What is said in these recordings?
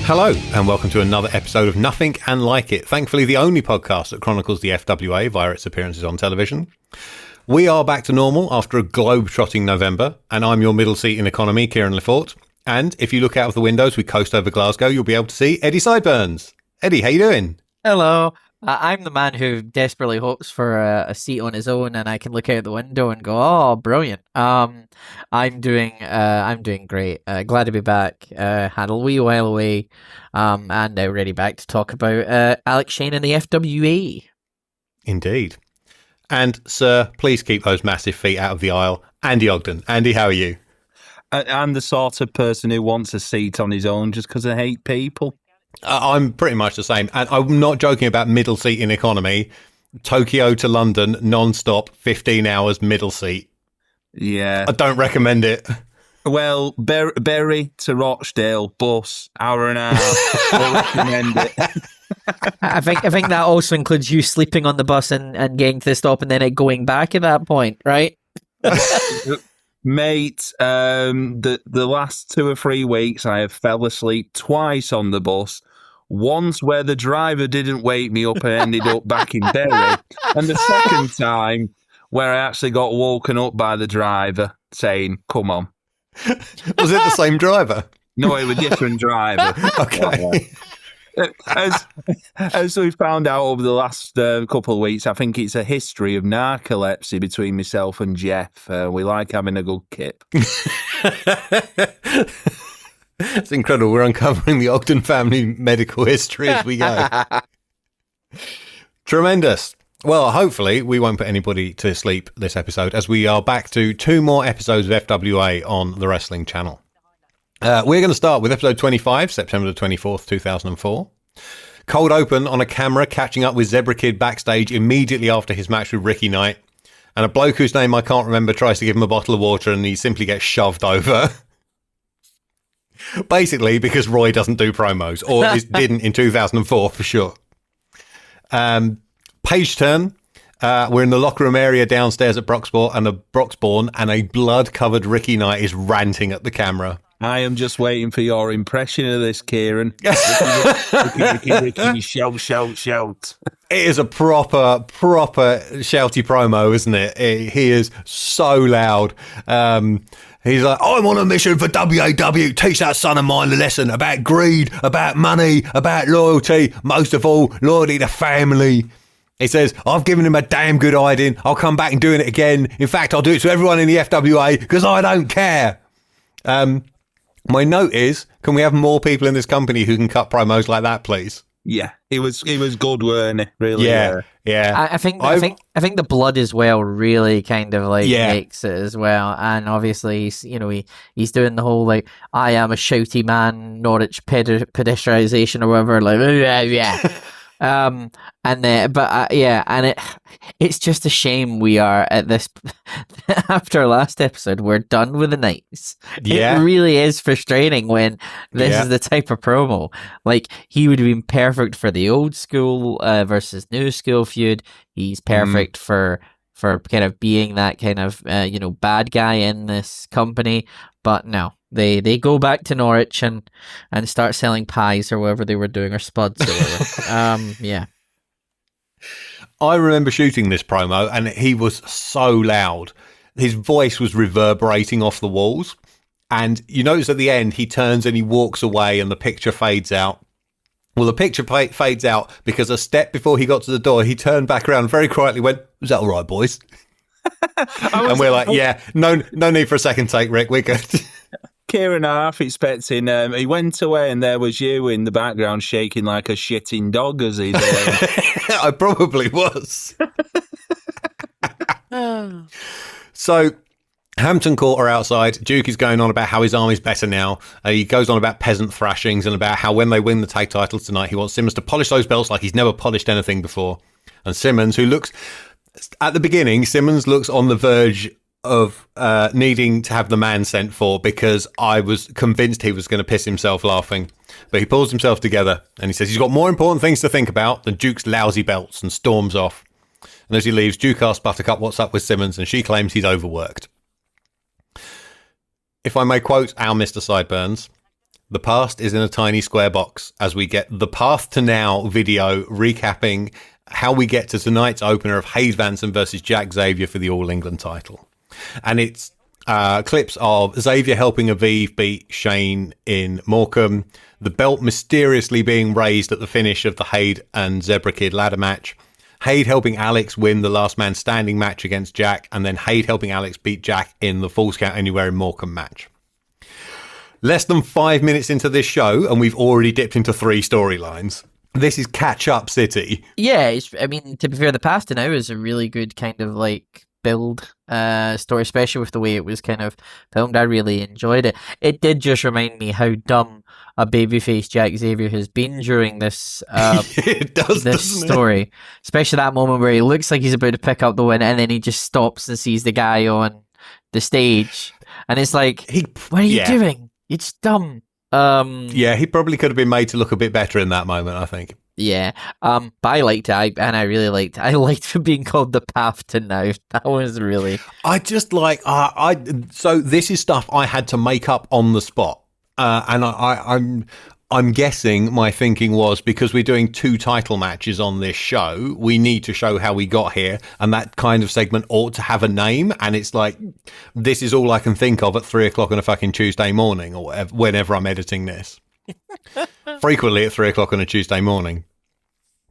Hello, and welcome to another episode of Nothing and Like It, thankfully the only podcast that chronicles the FWA via its appearances on television. We are back to normal after a globe-trotting November, and I'm your middle seat in economy, Kieran Lefort. And if you look out of the windows we coast over Glasgow, you'll be able to see Eddie Sideburns. Eddie, how you doing? Hello. I'm the man who desperately hopes for a seat on his own, and I can look out the window and go, "Oh, brilliant!" I'm doing great. Glad to be back. Had a wee while away, and now ready back to talk about Alex Shane and the FWA. Indeed. And sir, please keep those massive feet out of the aisle. Andy Ogden. Andy, how are you? I'm the sort of person who wants a seat on his own just because I hate people. I'm pretty much the same. And I'm not joking about middle seat in economy. Tokyo to London, non-stop, 15 hours, middle seat. Yeah. I don't recommend it. Well, Bury to Rochdale bus, hour and a half. I recommend it. I think that also includes you sleeping on the bus and getting to the stop and then it going back at that point, right? Mate, the last 2 or 3 weeks I have fell asleep twice on the bus. Once where the driver didn't wake me up and ended up back in Bury. And the second time where I actually got woken up by the driver saying, "Come on." Was it the same driver? No, it was a different driver. Okay. As we found out over the last couple of weeks, I think it's a history of narcolepsy between myself and Jeff. We like having a good kip. It's incredible. We're uncovering the Ogden family medical history as we go. Tremendous. Well, hopefully we won't put anybody to sleep this episode, as we are back to 2 more episodes of FWA on the Wrestling Channel. We're going to start with episode 25, September the 24th, 2004. Cold open on a camera catching up with Zebra Kid backstage immediately after his match with Ricky Knight. And a bloke whose name I can't remember tries to give him a bottle of water and he simply gets shoved over. Basically, because Roy doesn't do promos, or didn't in 2004 for sure. Page turn. We're in the locker room area downstairs at Broxbourne, and a blood-covered Ricky Knight is ranting at the camera. I am just waiting for your impression of this, Kieran. Ricky, shout. It is a proper shouty promo, isn't it? He is so loud. He's like, "I'm on a mission for WAW. Teach that son of mine a lesson about greed, about money, about loyalty. Most of all, loyalty to family." He says, "I've given him a damn good hiding. I'll come back and doing it again. In fact, I'll do it to everyone in the FWA because I don't care." My note is, can we have more people in this company who can cut promos like that, please? Yeah, it was good, weren't it? Really? Yeah. I think the blood as well really kind of makes it as well, and obviously he's doing the whole "I am a shouty man" Norwich pedestrianisation or whatever, it's just a shame we are at this after our last episode. We're done with the nights. Yeah. It really is frustrating when this is the type of promo. He would have been perfect for the old school versus new school feud. He's perfect for kind of being that kind of bad guy in this company, but no. They go back to Norwich and start selling pies or whatever they were doing, or spuds or whatever. I remember shooting this promo and he was so loud. His voice was reverberating off the walls. And you notice at the end, he turns and he walks away and the picture fades out. Well, the picture fades out because a step before he got to the door, he turned back around very quietly, went, "Is that all right, boys?" And we're like, "Yeah, no need for a second take, Rick. We're good." Kieran half expecting he went away and there was you in the background shaking like a shitting dog as he's I probably was. So Hampton Court are outside. Duke is going on about how his army's better now. He goes on about peasant thrashings and about how when they win the tag titles tonight, he wants Simmons to polish those belts like he's never polished anything before. And Simmons, who looks at the beginning, Simmons looks on the verge of needing to have the man sent for, because I was convinced he was going to piss himself laughing. But he pulls himself together and he says he's got more important things to think about than Duke's lousy belts, and storms off. And as he leaves, Duke asks Buttercup what's up with Simmons, and she claims he's overworked. If I may quote our Mr. Sideburns, The past is in a tiny square box as we get the Path to Now video recapping how we get to tonight's opener of Hade-ouken versus Jack Xavier for the All England title. And it's clips of Xavier helping Aviv beat Shane in Morecambe, the belt mysteriously being raised at the finish of the Hade and Zebra Kid ladder match, Hade helping Alex win the last man standing match against Jack, and then Hade helping Alex beat Jack in the Falls Count Anywhere in Morecambe match. Less than 5 minutes into this show, and we've already dipped into 3 storylines. This is catch-up city. Yeah, I mean, to be fair, the Path to Now is a really good kind of like build story, especially with the way it was kind of filmed. I really enjoyed it. It did just remind me how dumb a babyface Jack Xavier has been during this it does, this story. Especially that moment where he looks like he's about to pick up the win, and then he just stops and sees the guy on the stage, and it's like, what are you doing? It's dumb. Yeah, he probably could have been made to look a bit better in that moment, I think. Yeah, but I liked it, I really liked it. I liked it being called the Path to Now. That was really... I just like... so this is stuff I had to make up on the spot. And I'm guessing my thinking was, because we're doing 2 title matches on this show, we need to show how we got here, and that kind of segment ought to have a name. And it's like, this is all I can think of at 3 o'clock on a fucking Tuesday morning, or whatever, whenever I'm editing this. Frequently at 3 o'clock on a Tuesday morning.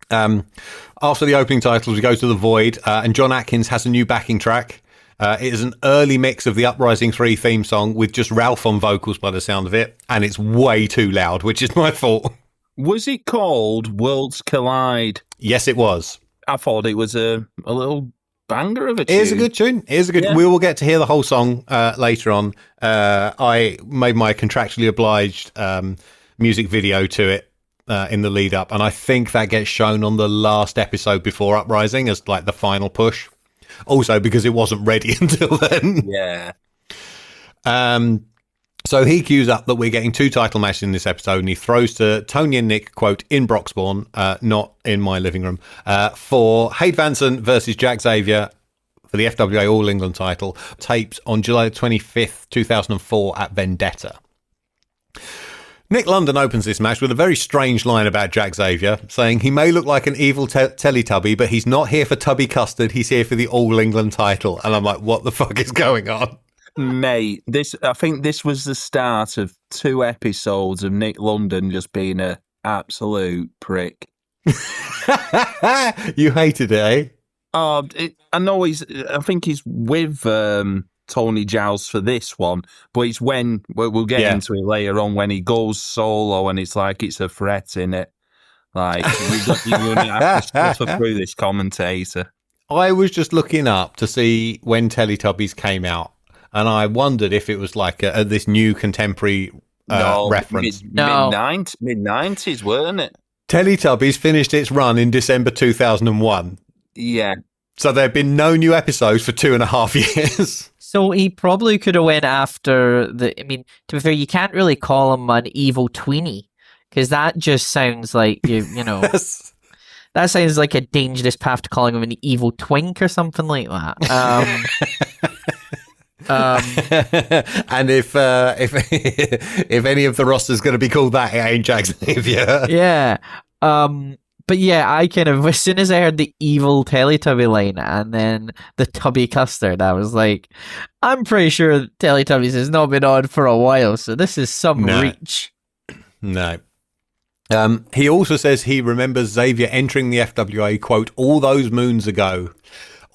After the opening titles, we go to the Void, and John Atkins has a new backing track. It is an early mix of the Uprising 3 theme song with just Ralph on vocals by the sound of it, and it's way too loud, which is my fault. Was it called Worlds Collide? Yes, it was. I thought it was a little banger of a tune. It is a good tune. It is a good. Yeah. We will get to hear the whole song later on. I made my contractually obliged music video to it in the lead up, and I think that gets shown on the last episode before Uprising as like the final push. Also, because it wasn't ready until then. Yeah. So he cues up that we're getting 2 title matches in this episode, and he throws to Tony and Nick, quote, in Broxbourne, not in my living room, for Hade-ouken versus Jack Xavier for the FWA All England title, taped on July 25th, 2004 at Vendetta. Nick London opens this match with a very strange line about Jack Xavier, saying he may look like an evil Teletubby, but he's not here for Tubby Custard, he's here for the All England title. And I'm like, what the fuck is going on? Mate, I think this was the start of 2 episodes of Nick London just being an absolute prick. You hated it, eh? I know I think he's with... Tony Giles for this one, but it's when we'll get into it later on when he goes solo and it's like it's a threat in it. Like you're going to have to suffer through this commentator. I was just looking up to see when Teletubbies came out, and I wondered if it was like this new contemporary reference. Mid-90s, weren't it? Teletubbies finished its run in December 2001. Yeah. So there have been no new episodes for 2.5 years. So he probably could have went after I mean, to be fair, you can't really call him an evil tweenie, because that just sounds like, you know, that sounds like a dangerous path to calling him an evil twink or something like that. And if any of the roster's going to be called that, it ain't Jack Xavier. Yeah. But yeah, I kind of, as soon as I heard the evil Teletubby line and then the Tubby Custard, I was like, I'm pretty sure Teletubbies has not been on for a while, so this is some reach. No. He also says he remembers Xavier entering the FWA, quote, all those moons ago.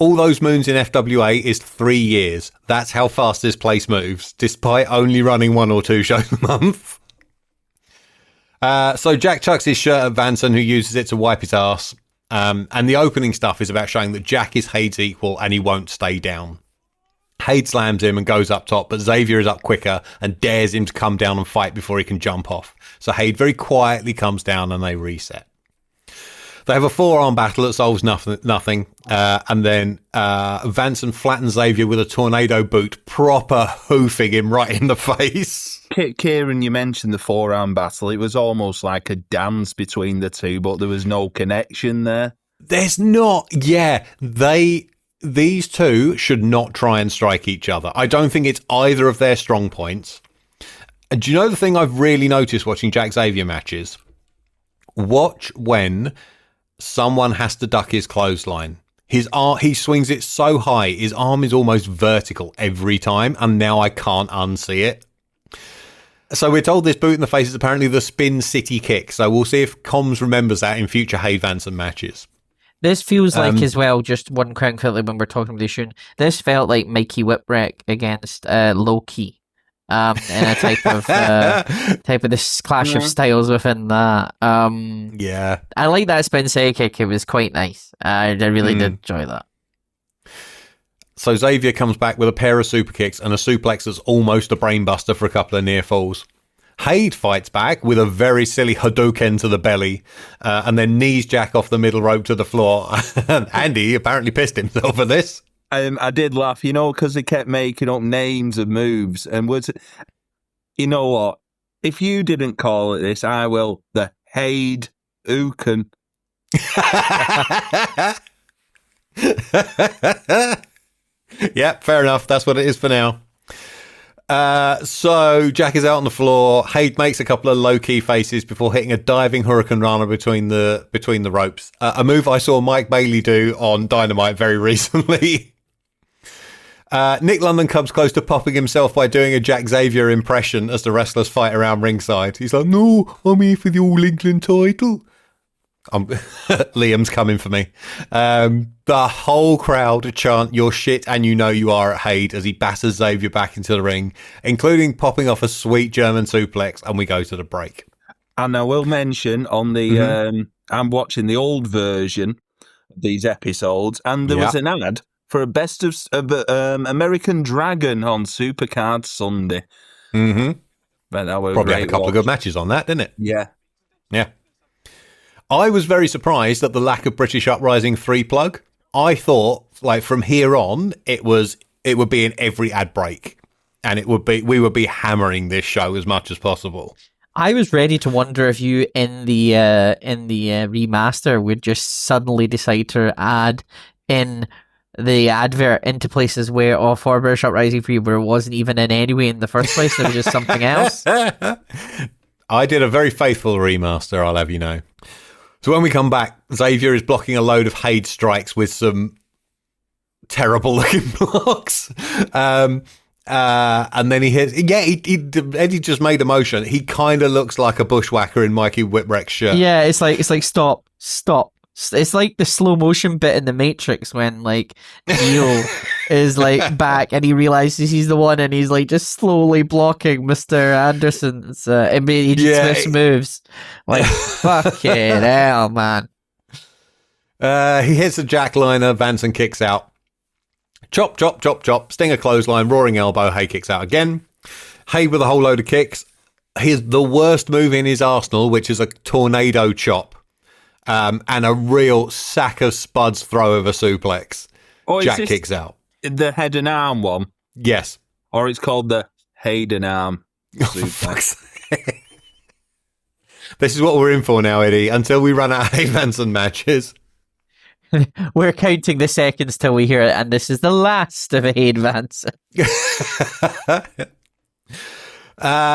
All those moons in FWA is 3 years. That's how fast this place moves, despite only running 1 or 2 shows a month. So Jack chucks his shirt at Vanson, who uses it to wipe his arse. And the opening stuff is about showing that Jack is Hade's equal and he won't stay down. Hade slams him and goes up top, but Xavier is up quicker and dares him to come down and fight before he can jump off. So Hade very quietly comes down and they reset. They have a 4-arm battle that solves nothing. And then Vanson flattens Xavier with a tornado boot, proper hoofing him right in the face. Kieran, you mentioned the 4-arm battle. It was almost like a dance between the two, but there was no connection there. There's not. Yeah, these two should not try and strike each other. I don't think it's either of their strong points. And do you know the thing I've really noticed watching Jack Xavier matches? Watch when someone has to duck his clothesline. His arm, he swings it so high, his arm is almost vertical every time, and now I can't unsee it. So we're told this boot in the face is apparently the Spin City kick. So we'll see if Comms remembers that in future Hade Vanson matches. This feels like, as well, just one quick quickly when we're talking about the shoe, this felt like Mikey Whipwreck against Low-Key. In a type of this clash of styles within that. Yeah. I like that Spin City kick. It was quite nice. I really did enjoy that. So Xavier comes back with a pair of super kicks and a suplex that's almost a brainbuster for a couple of near falls. Hade fights back with a very silly Hade-ouken to the belly, and then knees Jack off the middle rope to the floor. Andy apparently pissed himself at this. I did laugh, because they kept making up names of moves. And you know what? If you didn't call it this, I will. The Hade-ouken. Yep, fair enough. That's what it is for now. So Jack is out on the floor. Hade makes a couple of low-key faces before hitting a diving Hurricane Rana between the ropes. A move I saw Mike Bailey do on Dynamite very recently. Nick London comes close to popping himself by doing a Jack Xavier impression as the wrestlers fight around ringside. He's like, "No, I'm here for the All England title." Liam's coming for me. The whole crowd chant "You're shit and you know you are" at Hade as he batters Xavier back into the ring, including popping off a sweet German suplex, and we go to the break. And I will mention on the I'm watching the old version of these episodes, and there was an ad for a best of American Dragon on Supercard Sunday. Mm-hmm. But that was probably had a couple of good matches on that, didn't it? Yeah. I was very surprised at the lack of British Uprising 3 plug. I thought, like, from here on, it would be in every ad break, and we would be hammering this show as much as possible. I was ready to wonder if you in the remaster would just suddenly decide to add in the advert into places where for British Uprising 3 where it wasn't even in anyway in the first place. It was just something else. I did a very faithful remaster, I'll have you know. So when we come back, Xavier is blocking a load of Hade strikes with some terrible looking blocks. And then he hits. Yeah, Eddie just made a motion. He kind of looks like a bushwhacker in Mikey Whipwreck's shirt. Yeah, it's like stop. It's like the slow motion bit in the Matrix when like Neo is like back and he realizes he's the one and he's like just slowly blocking Mr. Anderson's Agent Smith's moves. Like fucking hell, man. He hits a jackliner. Vanson kicks out. Chop, chop, chop, chop. Stinger clothesline. Roaring elbow. Hade kicks out again. Hade with a whole load of kicks. Here's the worst move in his arsenal, which is a tornado chop. And a real sack of spuds throw of a suplex. Jack kicks out. The head and arm one? Yes. Or it's called the Hade and arm suplex. This is what we're in for now, Eddie, until we run out of Hade Vanson matches. We're counting the seconds till we hear it, and this is the last of Hade Vanson.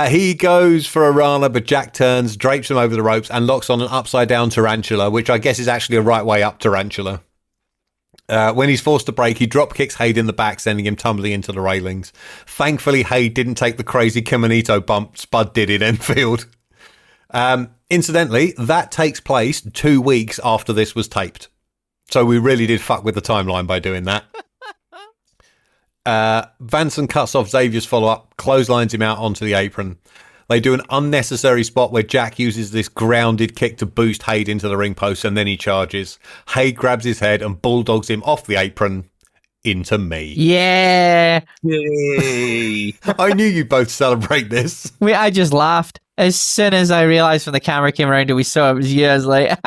He goes for a Rana, but Jack turns, drapes him over the ropes, and locks on an upside-down tarantula, which I guess is actually a right way up tarantula. When he's forced to break, he drop kicks Hade in the back, sending him tumbling into the railings. Thankfully, Hade didn't take the crazy Caminito bump Spud did in Enfield. Incidentally, that takes place 2 weeks after this was taped. So we really did fuck with the timeline by doing that. Vanson cuts off Xavier's follow-up, clotheslines him out onto the apron. They do an unnecessary spot where Jack uses this grounded kick to boost Hade into the ring post, and then he charges. Hade grabs his head and bulldogs him off the apron into me. Yeah! Yay! I knew you'd both celebrate this. I just laughed. As soon as I realised when the camera came around and we saw it was you, I was like...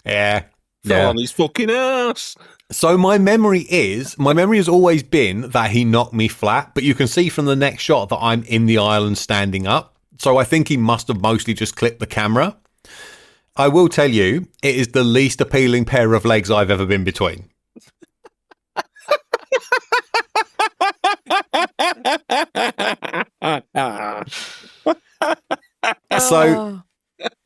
Yeah. Fell on his fucking ass. So my memory has always been that he knocked me flat, but you can see from the next shot that I'm in the island standing up. So I think he must have mostly just clipped the camera. I will tell you, it is the least appealing pair of legs I've ever been between. So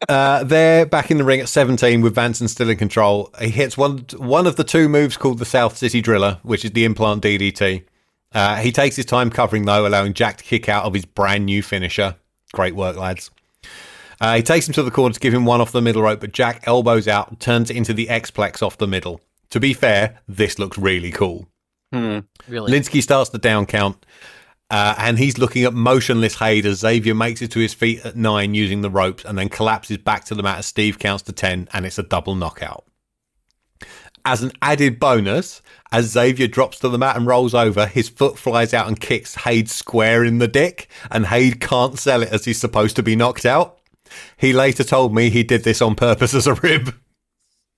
they're back in the ring at 17 with Vanson still in control. He hits one of the two moves called the South City Driller, which is the implant DDT. He takes his time covering, though, allowing Jack to kick out of his brand new finisher. Great work, lads. He takes him to the corner to give him one off the middle rope, but Jack elbows out, turns it into the X-Plex off the middle. To be fair, this looks really cool. Really? Linsky starts the down count, and he's looking at motionless Hade as Xavier makes it to his feet at 9 using the ropes and then collapses back to the mat as Steve counts to 10, and it's a double knockout. As an added bonus, as Xavier drops to the mat and rolls over, his foot flies out and kicks Hade square in the dick, and Hade can't sell it as he's supposed to be knocked out. He later told me he did this on purpose as a rib.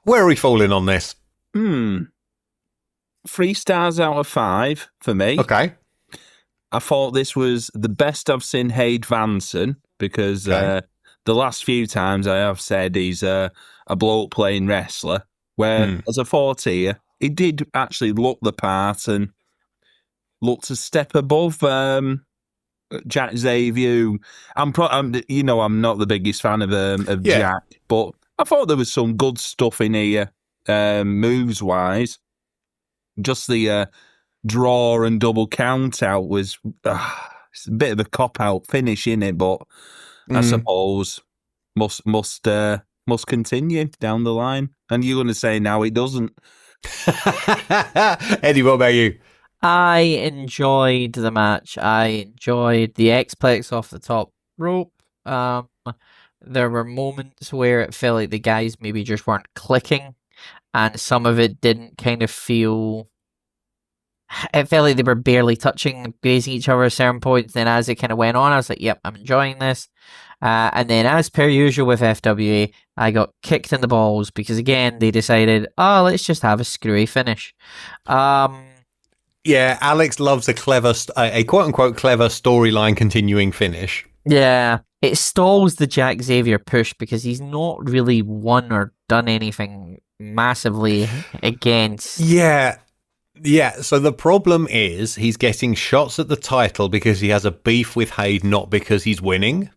Where are we falling on this? 3 stars out of 5 for me. Okay. I thought this was the best I've seen Hade Vanson because the last few times I have said he's a bloke playing wrestler, where as a 40, he did actually look the part and looked a step above Jack Xavier. I'm not the biggest fan of Jack, but I thought there was some good stuff in here, moves wise. Just the draw and double count out was it's a bit of a cop out finish in it, but I suppose must continue down the line. And you're going to say now it doesn't. Eddie, what about you? I enjoyed the match. I enjoyed the X-Plex off the top rope. There were moments where it felt like the guys maybe just weren't clicking, and some of it didn't kind of feel... It felt like they were barely touching, grazing each other at certain points. Then as it kind of went on, I was like, yep, I'm enjoying this. And then as per usual with FWA, I got kicked in the balls because, again, they decided, let's just have a screwy finish. Yeah, Alex loves a quote-unquote clever storyline continuing finish. Yeah, it stalls the Jack Xavier push because he's not really won or done anything massively against... Yeah, so the problem is he's getting shots at the title because he has a beef with Hade, not because he's winning.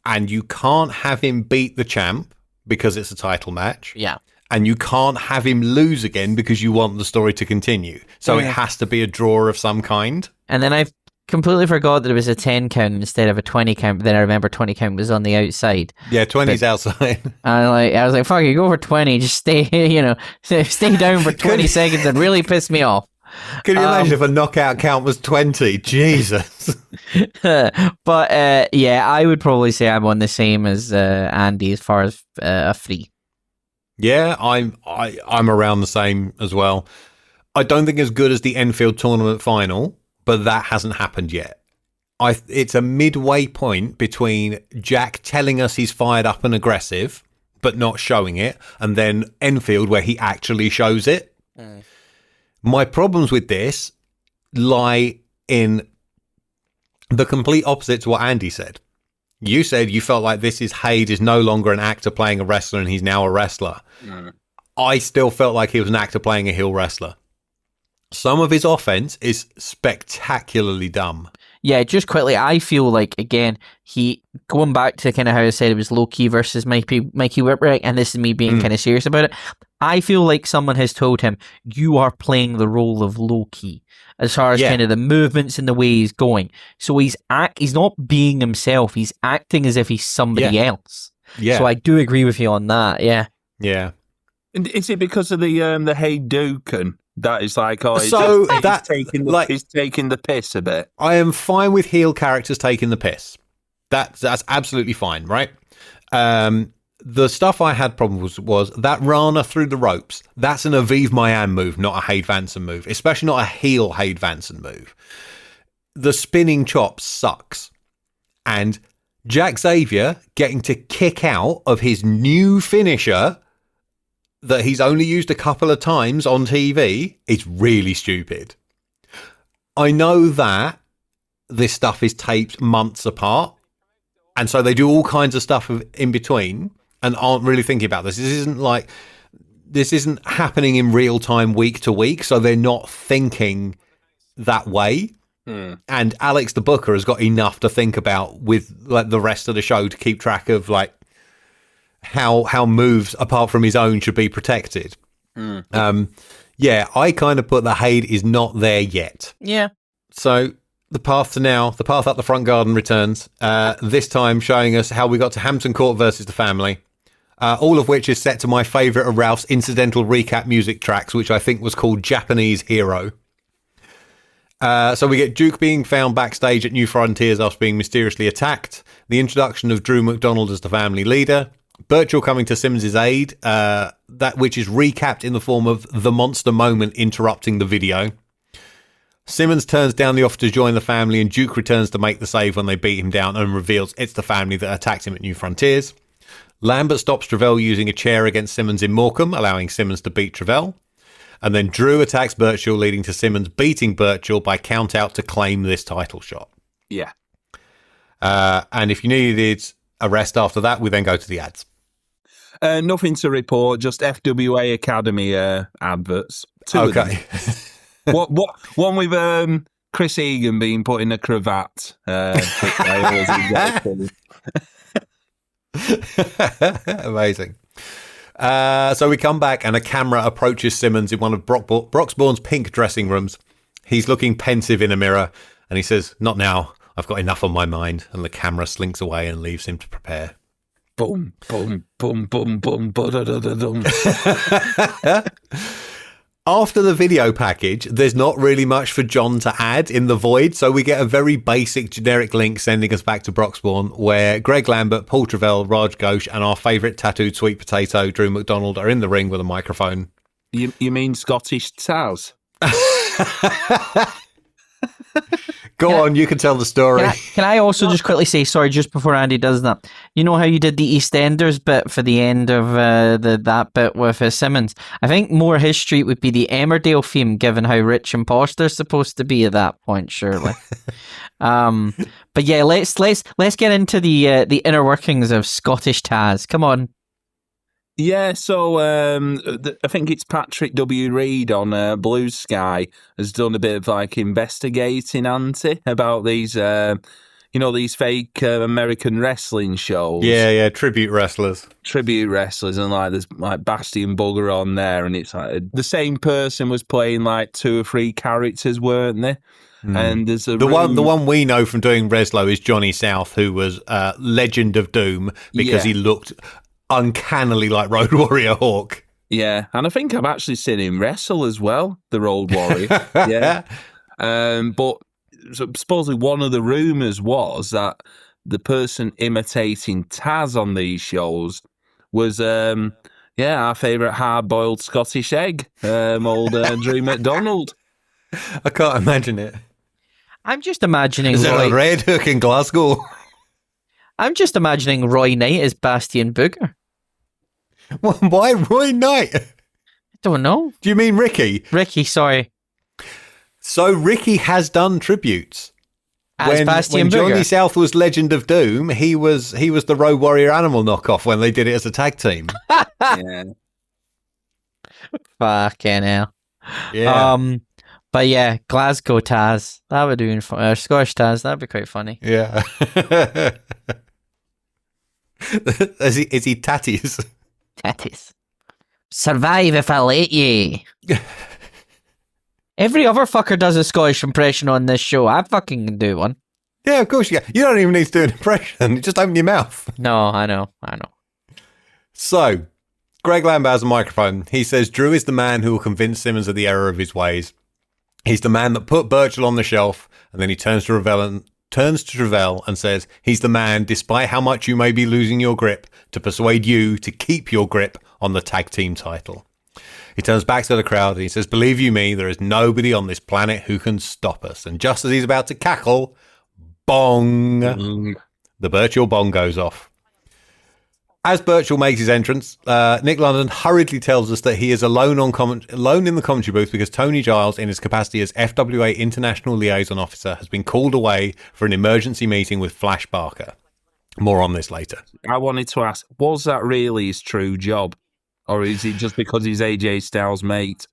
And you can't have him beat the champ because it's a title match. Yeah. And you can't have him lose again because you want the story to continue. So it has to be a draw of some kind. And then I've completely forgot that it was a 10 count instead of a 20 count, but then I remember 20 count was on the outside. Yeah, 20's outside. I was like, fuck you, go for 20, just stay, stay down for 20 seconds and really piss me off. Can you imagine if a knockout count was 20? Jesus. But I would probably say I'm on the same as Andy as far as a 3. Yeah, I'm around the same as well. I don't think as good as the Enfield tournament final, but that hasn't happened yet. It's a midway point between Jack telling us he's fired up and aggressive, but not showing it, and then Enfield where he actually shows it. My problems with this lie in the complete opposite to what Andy said. You said you felt like this is Hade is no longer an actor playing a wrestler and he's now a wrestler. I still felt like he was an actor playing a heel wrestler. Some of his offense is spectacularly dumb. Yeah, just quickly, I feel like, again, he, going back to kind of how I said it was low-key versus Mikey Whipwreck, and this is me being kind of serious about it, I feel like someone has told him, you are playing the role of low-key, as far as kind of the movements and the way he's going. So he's not being himself, he's acting as if he's somebody else. Yeah. So I do agree with you on that, yeah. Yeah. And is it because of the Hade-ouken? That is like, he's taking the piss a bit. I am fine with heel characters taking the piss. That's absolutely fine, right? The stuff I had problems was that Rana through the ropes. That's an Aviv Mayan move, not a Hade Vanson move, especially not a heel Hade Vanson move. The spinning chop sucks. And Jack Xavier getting to kick out of his new finisher that he's only used a couple of times on TV is really stupid. I know that this stuff is taped months apart, and so they do all kinds of stuff in between and aren't really thinking about this. This isn't happening in real time week to week, so they're not thinking that way. And Alex the Booker has got enough to think about with like the rest of the show to keep track of like how moves apart from his own should be protected. Yeah, I kind of put the Hade is not there yet. Yeah. So the path up the front garden returns, this time showing us how we got to Hampton Court versus the family, all of which is set to my favourite of Ralph's incidental recap music tracks, which I think was called Japanese Hero. So we get Duke being found backstage at New Frontiers after being mysteriously attacked, the introduction of Drew McDonald as the family leader, Burchill coming to Simmons' aid, that which is recapped in the form of the monster moment interrupting the video. Simmons turns down the offer to join the family, and Duke returns to make the save when they beat him down and reveals it's the family that attacked him at New Frontiers. Lambert stops Travell using a chair against Simmons in Morecambe, allowing Simmons to beat Travell. And then Drew attacks Burchill, leading to Simmons beating Burchill by count out to claim this title shot. Yeah. And if you needed a rest after that, we then go to the ads. Nothing to report, just FWA Academy adverts. Two of them. What? One with Chris Egan being put in a cravat. Amazing. So we come back and a camera approaches Simmons in one of Broxbourne's pink dressing rooms. He's looking pensive in a mirror and he says, "Not now. I've got enough on my mind." And the camera slinks away and leaves him to prepare. Boom, boom, boom, boom, boom, boom. After the video package, there's not really much for John to add in the void, so we get a very basic generic link sending us back to Broxbourne, where Greg Lambert, Paul Travell, Raj Ghosh, and our favourite tattooed sweet potato, Drew McDonald, are in the ring with a microphone. You mean Scottish Taz? Go on, you can tell the story. Can I also just quickly say, sorry, just before Andy does that, you know how you did the EastEnders bit for the end of that bit with Simmons? I think more his street would be the Emmerdale theme, given how rich and posh they're supposed to be at that point, surely. But yeah, let's get into the inner workings of Scottish Taz. Come on. Yeah, so I think it's Patrick W. Reid on Blue Sky has done a bit of like investigating, Auntie, about these, these fake American wrestling shows. Yeah, tribute wrestlers. And like there's like Bastion Bugger on there, and it's like the same person was playing like 2 or 3 characters, weren't they? And there's the one we know from doing Reslo is Johnny South, who was Legend of Doom because he looked uncannily like Road Warrior Hawk. Yeah, and I think I've actually seen him wrestle as well, the Road Warrior. Yeah. But supposedly one of the rumours was that the person imitating Taz on these shows was, our favourite hard-boiled Scottish egg, old Drew McDonald. I can't imagine it. I'm just imagining... Is there a Red Hook in Glasgow? I'm just imagining Roy Knight as Bastion Booger. Well, why Roy Knight? I don't know. Do you mean Ricky? Ricky, sorry. So Ricky has done tributes. As Bastion when Booger. Johnny South was Legend of Doom, he was the Road Warrior Animal knockoff when they did it as a tag team. Yeah. Fucking hell. Yeah. But yeah, Glasgow Taz. That would be Scottish Taz. That'd be quite funny. Yeah. Is he tatties? Tatties. Survive if I let ye. Every other fucker does a Scottish impression on this show. I fucking can do one. Yeah, of course you can. You don't even need to do an impression. You just open your mouth. No, I know. So, Greg Lambert has a microphone. He says Drew is the man who will convince Simmons of the error of his ways. He's the man that put Burchill on the shelf, and then he turns to Travell and says, he's the man, despite how much you may be losing your grip, to persuade you to keep your grip on the tag team title. He turns back to the crowd and he says, believe you me, there is nobody on this planet who can stop us. And just as he's about to cackle, bong, the Burchill bong goes off. As Burchill makes his entrance, Nick London hurriedly tells us that he is alone in the commentary booth because Tony Giles, in his capacity as FWA International Liaison Officer, has been called away for an emergency meeting with Flash Barker. More on this later. I wanted to ask, was that really his true job? Or is it just because he's AJ Styles' mate?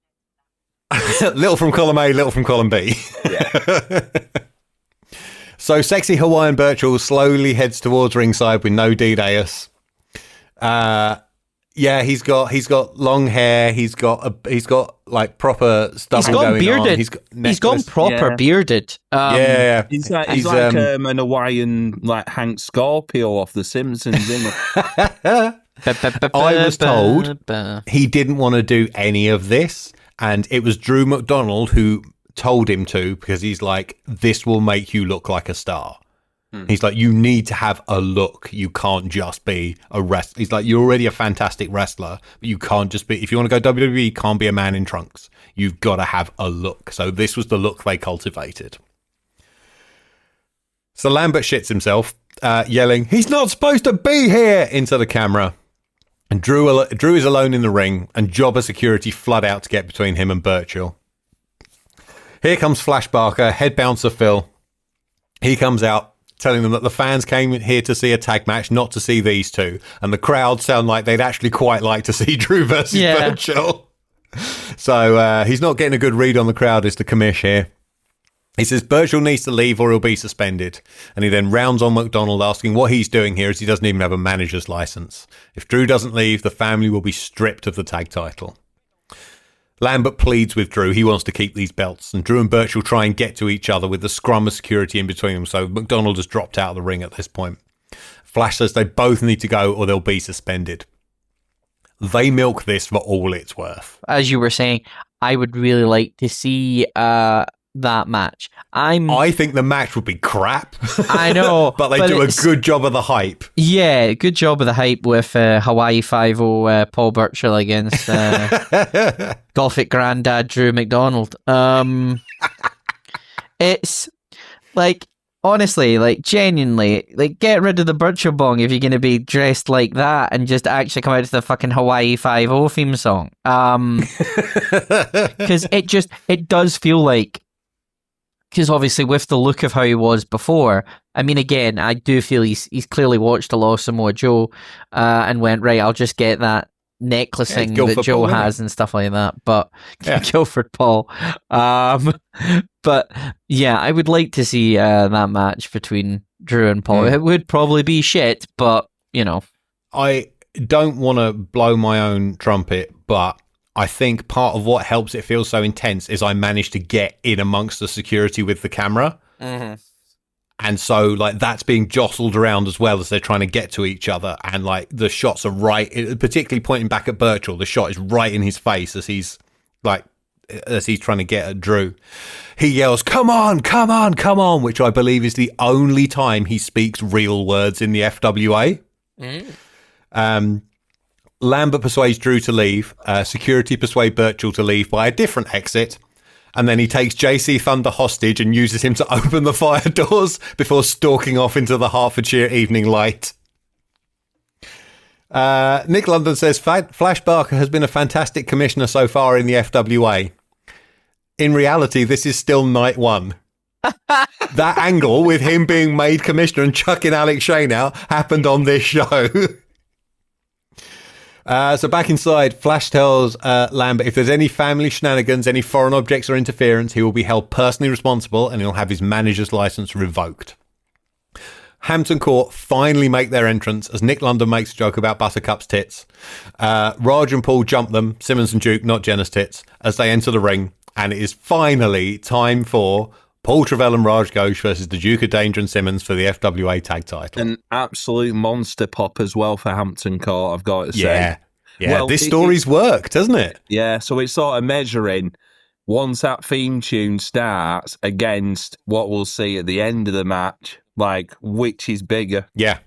Little from column A, little from column B. Yeah. So sexy Hawaiian Burchill slowly heads towards ringside with no DDLeigh. Yeah, he's got long hair. He's got like proper stuff going bearded. on. He's gone proper bearded. Yeah. He's like an Hawaiian like Hank Scorpio off The Simpsons, isn't it? I was told he didn't want to do any of this, and it was Drew McDonald who told him to, because he's like, this will make you look like a star. He's like, you need to have a look. You can't just be a wrestler. He's like, you're already a fantastic wrestler, but you can't just be, if you want to go WWE, you can't be a man in trunks. You've got to have a look. So this was the look they cultivated. So Lambert shits himself, yelling, he's not supposed to be here, into the camera. And Drew is alone in the ring, and jobber security flood out to get between him and Burchill. Here comes Flash Barker, head bouncer Phil. He comes out, telling them that the fans came here to see a tag match, not to see these two. And the crowd sound like they'd actually quite like to see Drew versus Burchill. So he's not getting a good read on the crowd, is the commish here. He says Burchill needs to leave or he'll be suspended. And he then rounds on McDonald, asking what he's doing here, as he doesn't even have a manager's license. If Drew doesn't leave, the family will be stripped of the tag title. Lambert pleads with Drew. He wants to keep these belts, and Drew and Burchill try and get to each other with the scrum of security in between them, so McDonald has dropped out of the ring at this point. Flash says they both need to go or they'll be suspended. They milk this for all it's worth. As you were saying, I would really like to see that match. I think the match would be crap. I know. but they do a good job of the hype. Yeah, good job of the hype with Hawaii 5-0 Paul Burchill against Gothic Grandad Drew McDonald. It's like, honestly, like genuinely, like get rid of the Burchill bong if you're going to be dressed like that and just actually come out to the fucking Hawaii 5-0 theme song. Because it does feel like, because obviously with the look of how he was before, I mean, again, I do feel he's clearly watched a lot of Samoa Joe and went, right, I'll just get that necklacing that Joe has and stuff like that. But Guilford Paul. But yeah, I would like to see that match between Drew and Paul. It would probably be shit, but you know. I don't want to blow my own trumpet, but I think part of what helps it feel so intense is I managed to get in amongst the security with the camera. Mm-hmm. And so, like, that's being jostled around as well as they're trying to get to each other. And, like, the shots are right, particularly pointing back at Burchill. The shot is right in his face as he's trying to get at Drew. He yells, come on, come on, come on, which I believe is the only time he speaks real words in the FWA. Lambert persuades Drew to leave. Security persuade Burchill to leave by a different exit. And then he takes JC Thunder hostage and uses him to open the fire doors before stalking off into the Hertfordshire evening light. Nick London says, Flash Barker has been a fantastic commissioner so far in the FWA. In reality, this is still night one. That angle with him being made commissioner and chucking Alex Shane out happened on this show. So back inside, Flash tells Lambert if there's any family shenanigans, any foreign objects or interference, he will be held personally responsible and he'll have his manager's license revoked. Hampton Court finally make their entrance as Nick London makes a joke about Buttercup's tits. Raj and Paul jump them, Simmons and Duke, not Jenna's tits, as they enter the ring. And it is finally time for Paul Travell and Raj Ghosh versus the Duke of Danger and Simmons for the FWA tag title. An absolute monster pop as well for Hampton Court, I've got to say. Yeah, well, this story's worked, hasn't it? Yeah, so it's sort of measuring once that theme tune starts against what we'll see at the end of the match, like which is bigger. Yeah.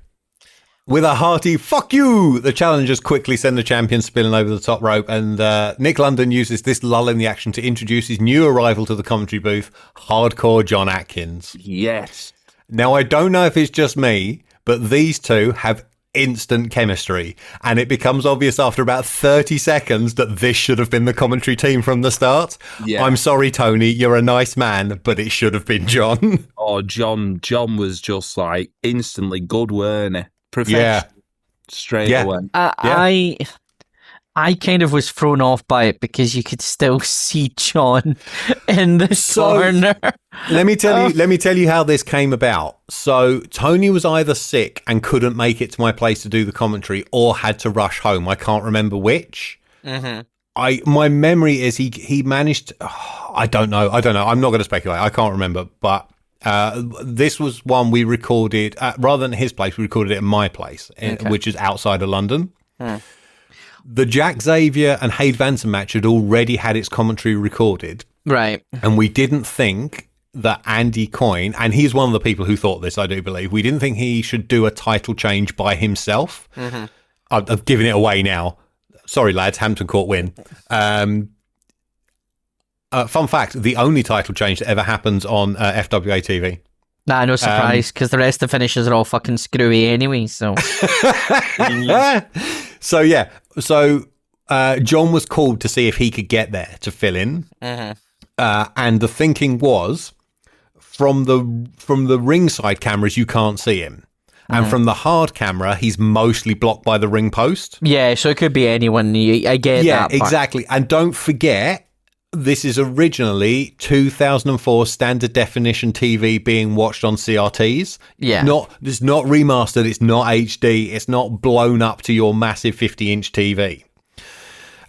With a hearty fuck you, the challengers quickly send the champion spilling over the top rope, and Nick London uses this lull in the action to introduce his new arrival to the commentary booth, Hardcore John Atkins. Yes. Now, I don't know if it's just me, but these two have instant chemistry, and it becomes obvious after about 30 seconds that this should have been the commentary team from the start. Yeah. I'm sorry, Tony, you're a nice man, but it should have been John. Oh, John was just like instantly good, weren't he? Professional. Straight away. I kind of was thrown off by it because you could still see John in the corner. Let me tell you how this came about. So Tony was either sick and couldn't make it to my place to do the commentary, or had to rush home. I can't remember which. Mm-hmm. My memory is he managed. I don't know. I'm not going to speculate. I can't remember. But this was one we recorded rather than his place. We recorded it at my place, which is outside of London. The Jack Xavier and Hade Vanson match had already had its commentary recorded. Right. And we didn't think that Andy Coyne, and he's one of the people who thought this, I do believe, we didn't think he should do a title change by himself. Mm-hmm. I've given it away now. Sorry, lads, Hampton Court win. Fun fact, the only title change that ever happens on FWA TV. Nah, no surprise, because the rest of the finishes are all fucking screwy anyway, so... So John was called to see if he could get there to fill in. Mm-hmm. And the thinking was, from the ringside cameras, you can't see him. And from the hard camera, he's mostly blocked by the ring post. Yeah, so it could be anyone. I get that. Yeah, exactly. And don't forget, this is originally 2004 standard definition TV being watched on CRTs. Yeah. It's not remastered. It's not HD. It's not blown up to your massive 50-inch TV.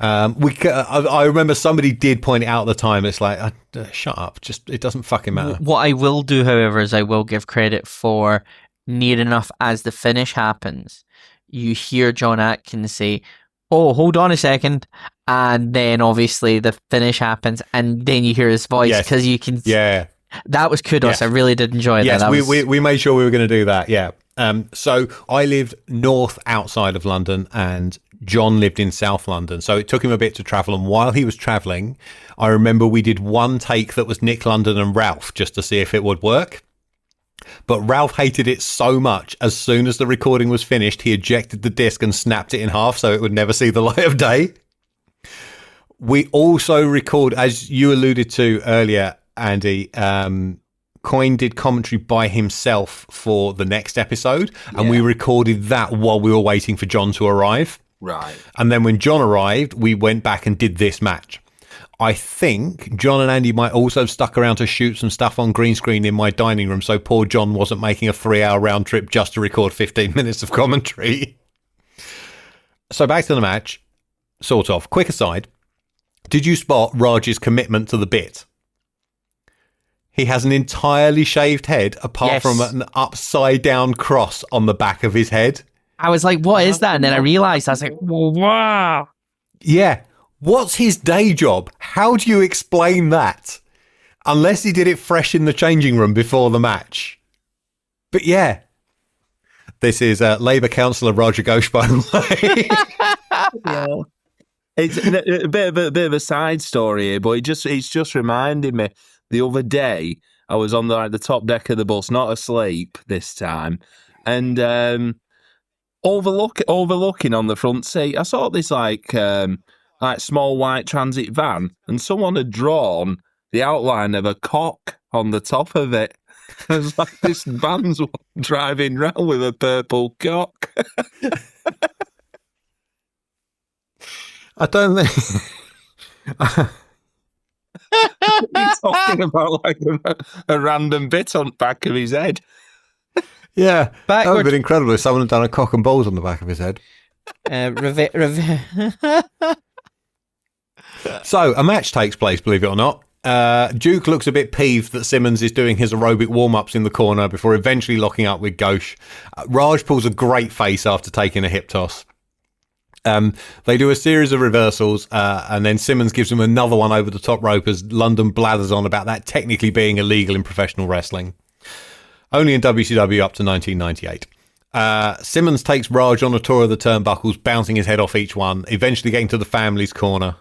I remember somebody did point it out at the time. It's like, shut up. Just, it doesn't fucking matter. What I will do, however, is I will give credit for near enough as the finish happens, you hear John Atkins say, "Oh, hold on a second," and then obviously the finish happens, and then you hear his voice because you can. Yeah, that was kudos. Yes. I really did enjoy that. Yes, we made sure we were going to do that. Yeah. So I lived north outside of London, and John lived in South London, so it took him a bit to travel. And while he was traveling, I remember we did one take that was Nick London and Ralph just to see if it would work. But Ralph hated it so much, as soon as the recording was finished, he ejected the disc and snapped it in half so it would never see the light of day. We also record, as you alluded to earlier, Andy, Coyne did commentary by himself for the next episode, and we recorded that while we were waiting for John to arrive. Right. And then when John arrived, we went back and did this match. I think John and Andy might also have stuck around to shoot some stuff on green screen in my dining room, so poor John wasn't making a 3-hour round trip just to record 15 minutes of commentary. So back to the match, sort of. Quick aside, did you spot Raj's commitment to the bit? He has an entirely shaved head, apart from an upside-down cross on the back of his head. I was like, what is that? And then I realised, I was like, wow. Yeah. What's his day job? How do you explain that? Unless he did it fresh in the changing room before the match. But yeah. This is Labour Councillor Roger Ghosh, by the way. Yeah. It's a bit of a side story here, but it's just reminded me. The other day, I was on the top deck of the bus, not asleep this time, and overlooking on the front seat, I saw this like small white transit van, and someone had drawn the outline of a cock on the top of it. It was like this van's driving round with a purple cock. I don't think. He's talking about like a random bit on the back of his head. Yeah, that would have been incredible if someone had done a cock and balls on the back of his head. So a match takes place, believe it or not. Duke looks a bit peeved that Simmons is doing his aerobic warm-ups in the corner before eventually locking up with Ghosh. Raj pulls a great face after taking a hip toss. They do a series of reversals, and then Simmons gives him another one over the top rope as London blathers on about that technically being illegal in professional wrestling. Only in WCW up to 1998. Simmons takes Raj on a tour of the turnbuckles, bouncing his head off each one, eventually getting to the family's corner.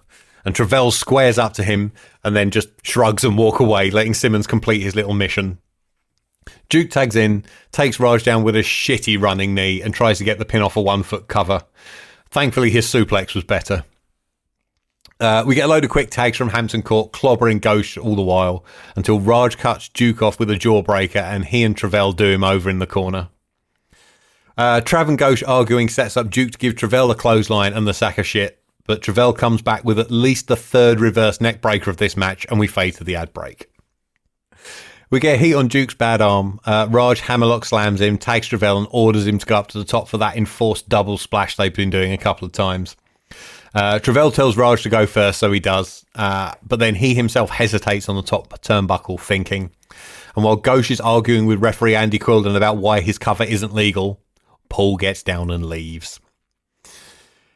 And Travell squares up to him and then just shrugs and walk away, letting Simmons complete his little mission. Duke tags in, takes Raj down with a shitty running knee and tries to get the pin off a 1-foot cover. Thankfully, his suplex was better. We get a load of quick tags from Hampton Court, clobbering Ghosh all the while, until Raj cuts Duke off with a jawbreaker and he and Travell do him over in the corner. Trav and Ghosh arguing sets up Duke to give Travell a clothesline and the sack of shit. but Travell comes back with at least the third reverse neck breaker of this match, and we fade to the ad break. We get heat on Duke's bad arm. Raj hammerlock slams him, tags Travell, and orders him to go up to the top for that enforced double splash they've been doing a couple of times. Travell tells Raj to go first, so he does, but then he himself hesitates on the top turnbuckle, thinking. And while Ghosh is arguing with referee Andy Quilden about why his cover isn't legal, Paul gets down and leaves.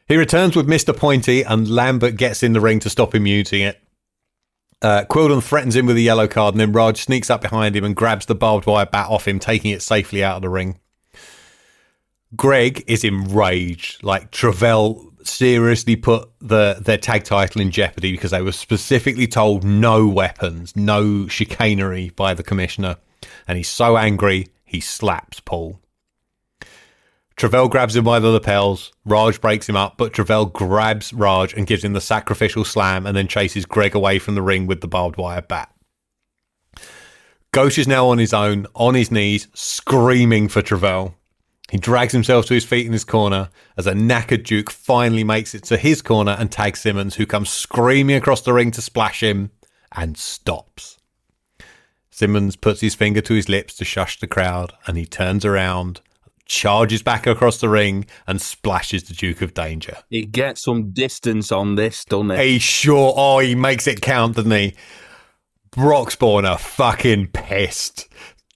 He returns with Mr. Pointy, and Lambert gets in the ring to stop him using it. Quilden threatens him with a yellow card, and then Raj sneaks up behind him and grabs the barbed wire bat off him, taking it safely out of the ring. Greg is enraged. Like, Travell seriously put their tag title in jeopardy because they were specifically told no weapons, no chicanery by the commissioner. And he's so angry, he slaps Paul. Travell grabs him by the lapels. Raj breaks him up, but Travell grabs Raj and gives him the sacrificial slam and then chases Greg away from the ring with the barbed wire bat. Ghosh is now on his own, on his knees, screaming for Travell. He drags himself to his feet in his corner as a knackered Duke finally makes it to his corner and tags Simmons, who comes screaming across the ring to splash him and stops. Simmons puts his finger to his lips to shush the crowd, and he turns around, charges back across the ring and splashes the Duke of Danger. He gets some distance on this, doesn't he? He makes it count, doesn't he? Brockspawn are fucking pissed.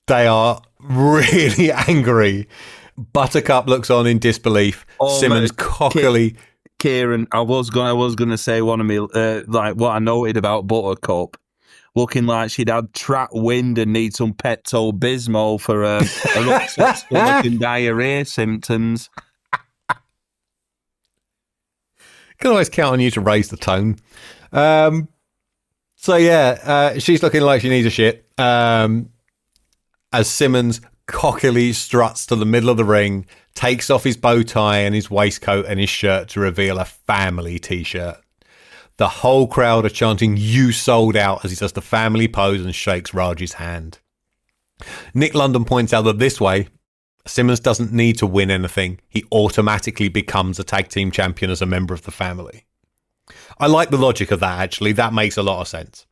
They are really angry. Buttercup looks on in disbelief. Simmons cockily. Kieran, I was gonna say one of me like what I noted about Buttercup, looking like she'd had trapped wind and need some Pepto-Bismol for her looking diarrhea symptoms. Can always count on you to raise the tone. She's looking like she needs a shit. As Simmons cockily struts to the middle of the ring, takes off his bow tie and his waistcoat and his shirt to reveal a family t-shirt. The whole crowd are chanting "You sold out" as he does the family pose and shakes Raj's hand. Nick London points out that this way, Simmons doesn't need to win anything. He automatically becomes a tag team champion as a member of the family. I like the logic of that, actually. That makes a lot of sense.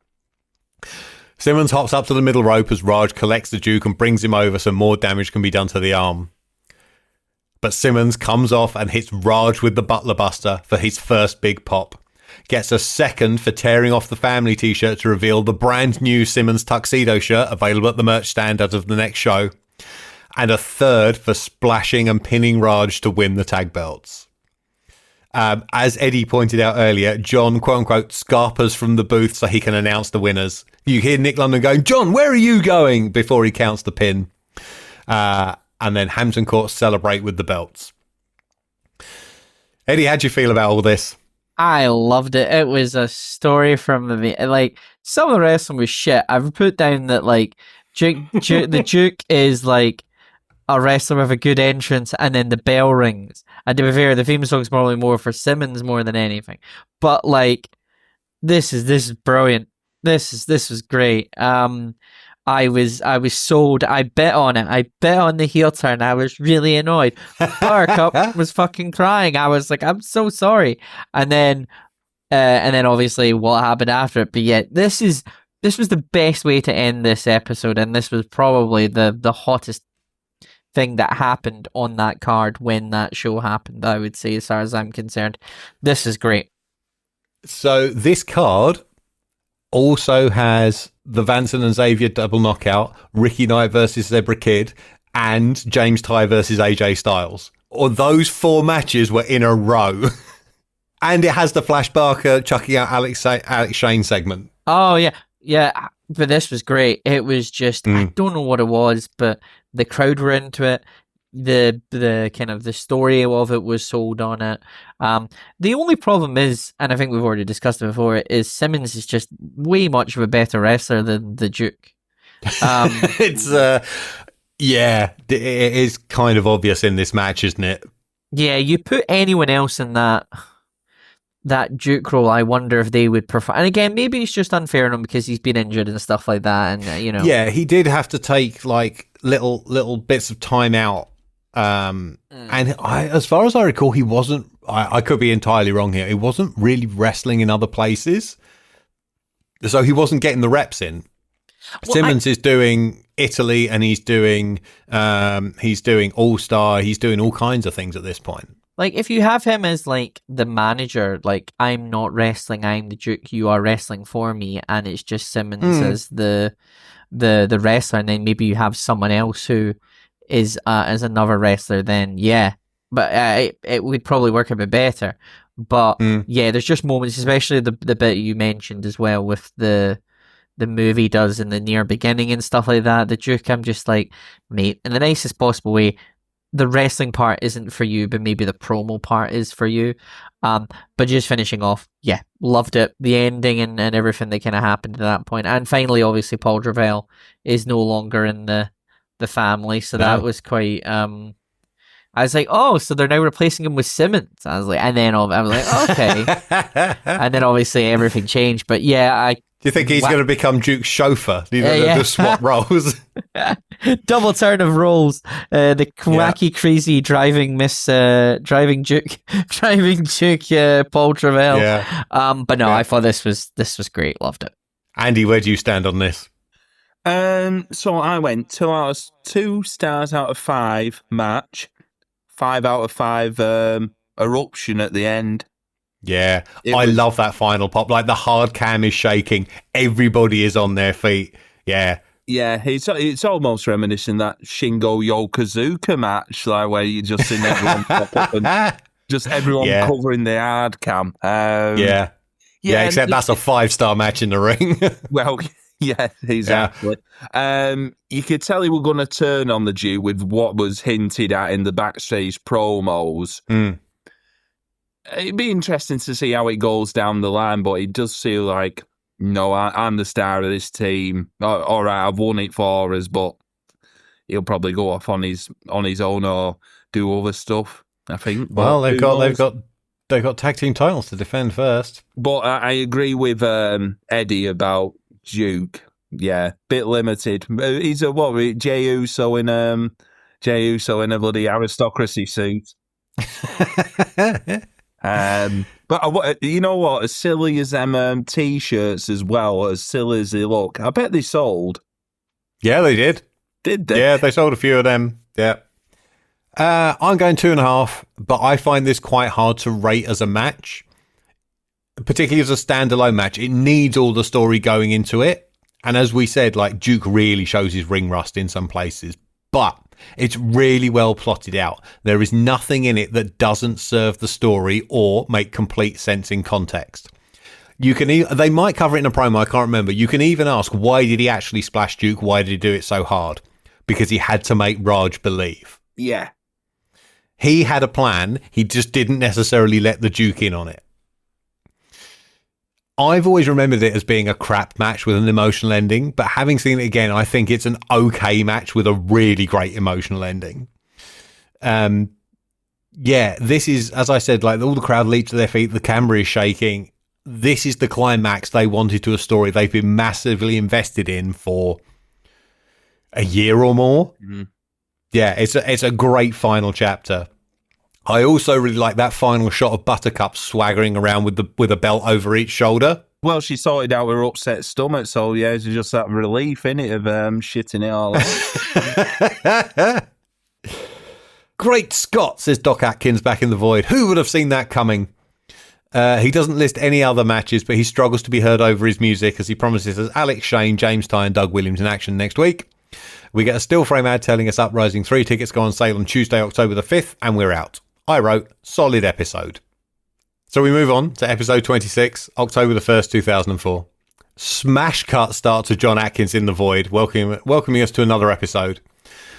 Simmons hops up to the middle rope as Raj collects the Duke and brings him over so more damage can be done to the arm. But Simmons comes off and hits Raj with the Butler Buster for his first big pop. Gets a second for tearing off the family t-shirt to reveal the brand new Simmons tuxedo shirt available at the merch stand as of the next show. And a third for splashing and pinning Raj to win the tag belts. As Eddie pointed out earlier, John, quote-unquote, scarpers from the booth so he can announce the winners. You hear Nick London going, "John, where are you going?" before he counts the pin. And then Hampton Court celebrate with the belts. Eddie, how'd you feel about all this? I loved it. It was a story from the... Like, some of the wrestling was shit. I've put down that, like, the Duke is, like, a wrestler with a good entrance, and then the bell rings. And to be fair, the theme song's probably more for Simmons more than anything. But like, this is brilliant. This was great. I was sold. I bet on it. I bet on the heel turn. I was really annoyed. Buttercup was fucking crying. I was like, I'm so sorry. And then obviously what happened after it. But yeah, this was the best way to end this episode, and this was probably the hottest thing that happened on that card when that show happened, I would say, as far as I'm concerned. This is great. So this card also has the Vanson and Xavier double knockout, Ricky Knight versus Zebra Kid, and James Ty versus AJ Styles. Or those four matches were in a row. And it has the Flash Barker chucking out Alex Shane segment. Oh, yeah. Yeah, but this was great. It was just, I don't know what it was, but the crowd were into it. The kind of the story of it was sold on it. The only problem is, and I think we've already discussed it before, is Simmons is just way much of a better wrestler than the Duke. It is kind of obvious in this match, isn't it? Yeah, you put anyone else in that Duke role, I wonder if they would prefer. And again, maybe it's just unfair on him because he's been injured and stuff like that, and Yeah, he did have to take like little bits of time out. And as far as I recall, he wasn't I could be entirely wrong here. He wasn't really wrestling in other places, so he wasn't getting the reps in. Well, Simmons is doing Italy, and he's doing All Star. He's doing all kinds of things at this point. Like, if you have him as, like, the manager, like, I'm not wrestling, I'm the Duke, you are wrestling for me, and it's just Simmons as the wrestler, and then maybe you have someone else who is as another wrestler, then yeah. But it would probably work a bit better. But, yeah, there's just moments, especially the bit you mentioned as well with the movie does in the near beginning and stuff like that. The Duke, I'm just like, mate, in the nicest possible way, the wrestling part isn't for you, but maybe the promo part is for you. But just finishing off, yeah, loved it. The ending and everything that kind of happened at that point. And finally, obviously, Paul Dravel is no longer in the family, so that was quite... I was like, oh, so they're now replacing him with Simmons. I was like, and then I was like, okay. And then obviously everything changed. But yeah, do you think he's going to become Duke's chauffeur? The swap roles. Double turn of roles. The wacky, crazy driving Duke, Paul Travell. Yeah. But no, I thought this was great. Loved it. Andy, where do you stand on this? So I went 2 stars out of 5 match, 5 out of 5 eruption at the end. Yeah, I love that final pop. Like, the hard cam is shaking. Everybody is on their feet. Yeah. Yeah, it's almost reminiscent that Shingo Yokozuka match, like where you just seen everyone pop up and just everyone covering the hard cam. Yeah, except that's a 5-star match in the ring. Well, yeah, exactly. Yeah. You could tell he were going to turn on the Duke with what was hinted at in the backstage promos. It'd be interesting to see how it goes down the line, but it does feel like, no, I'm the star of this team. All right, I've won it for us, but he'll probably go off on his own or do other stuff, I think. Well, they've got tag team titles to defend first. But I agree with Eddie about Duke. Yeah, bit limited. He's a Jey Uso in a bloody aristocracy suit. But you know what? As silly as them T-shirts as well, as silly as they look, I bet they sold. Yeah, they did. Did they? Yeah, they sold a few of them. Yeah. I'm going 2.5, but I find this quite hard to rate as a match, particularly as a standalone match. It needs all the story going into it. And as we said, like, Duke really shows his ring rust in some places, but it's really well plotted out. There is nothing in it that doesn't serve the story or make complete sense in context. They might cover it in a promo, I can't remember. You can even ask, why did he actually splash Duke? Why did he do it so hard? Because he had to make Raj believe. Yeah. He had a plan. He just didn't necessarily let the Duke in on it. I've always remembered it as being a crap match with an emotional ending, but having seen it again, I think it's an okay match with a really great emotional ending. This is, as I said, like, all the crowd leap to their feet, the camera is shaking. This is the climax they wanted to a story they've been massively invested in for a year or more. Mm-hmm. Yeah, it's a great final chapter. I also really like that final shot of Buttercup swaggering around with a belt over each shoulder. Well, she sorted out her upset stomach, so yeah, it's just that relief, innit, of shitting it all out. Great Scott, says Doc Atkins back in the void. Who would have seen that coming? He doesn't list any other matches, but he struggles to be heard over his music as he promises us Alex Shane, James Ty and Doug Williams in action next week. We get a still frame ad telling us Uprising 3 tickets go on sale on Tuesday, October the 5th, and we're out. I wrote, solid episode. So we move on to episode 26, October the 1st, 2004. Smash cut start to John Atkins in the void, welcoming us to another episode.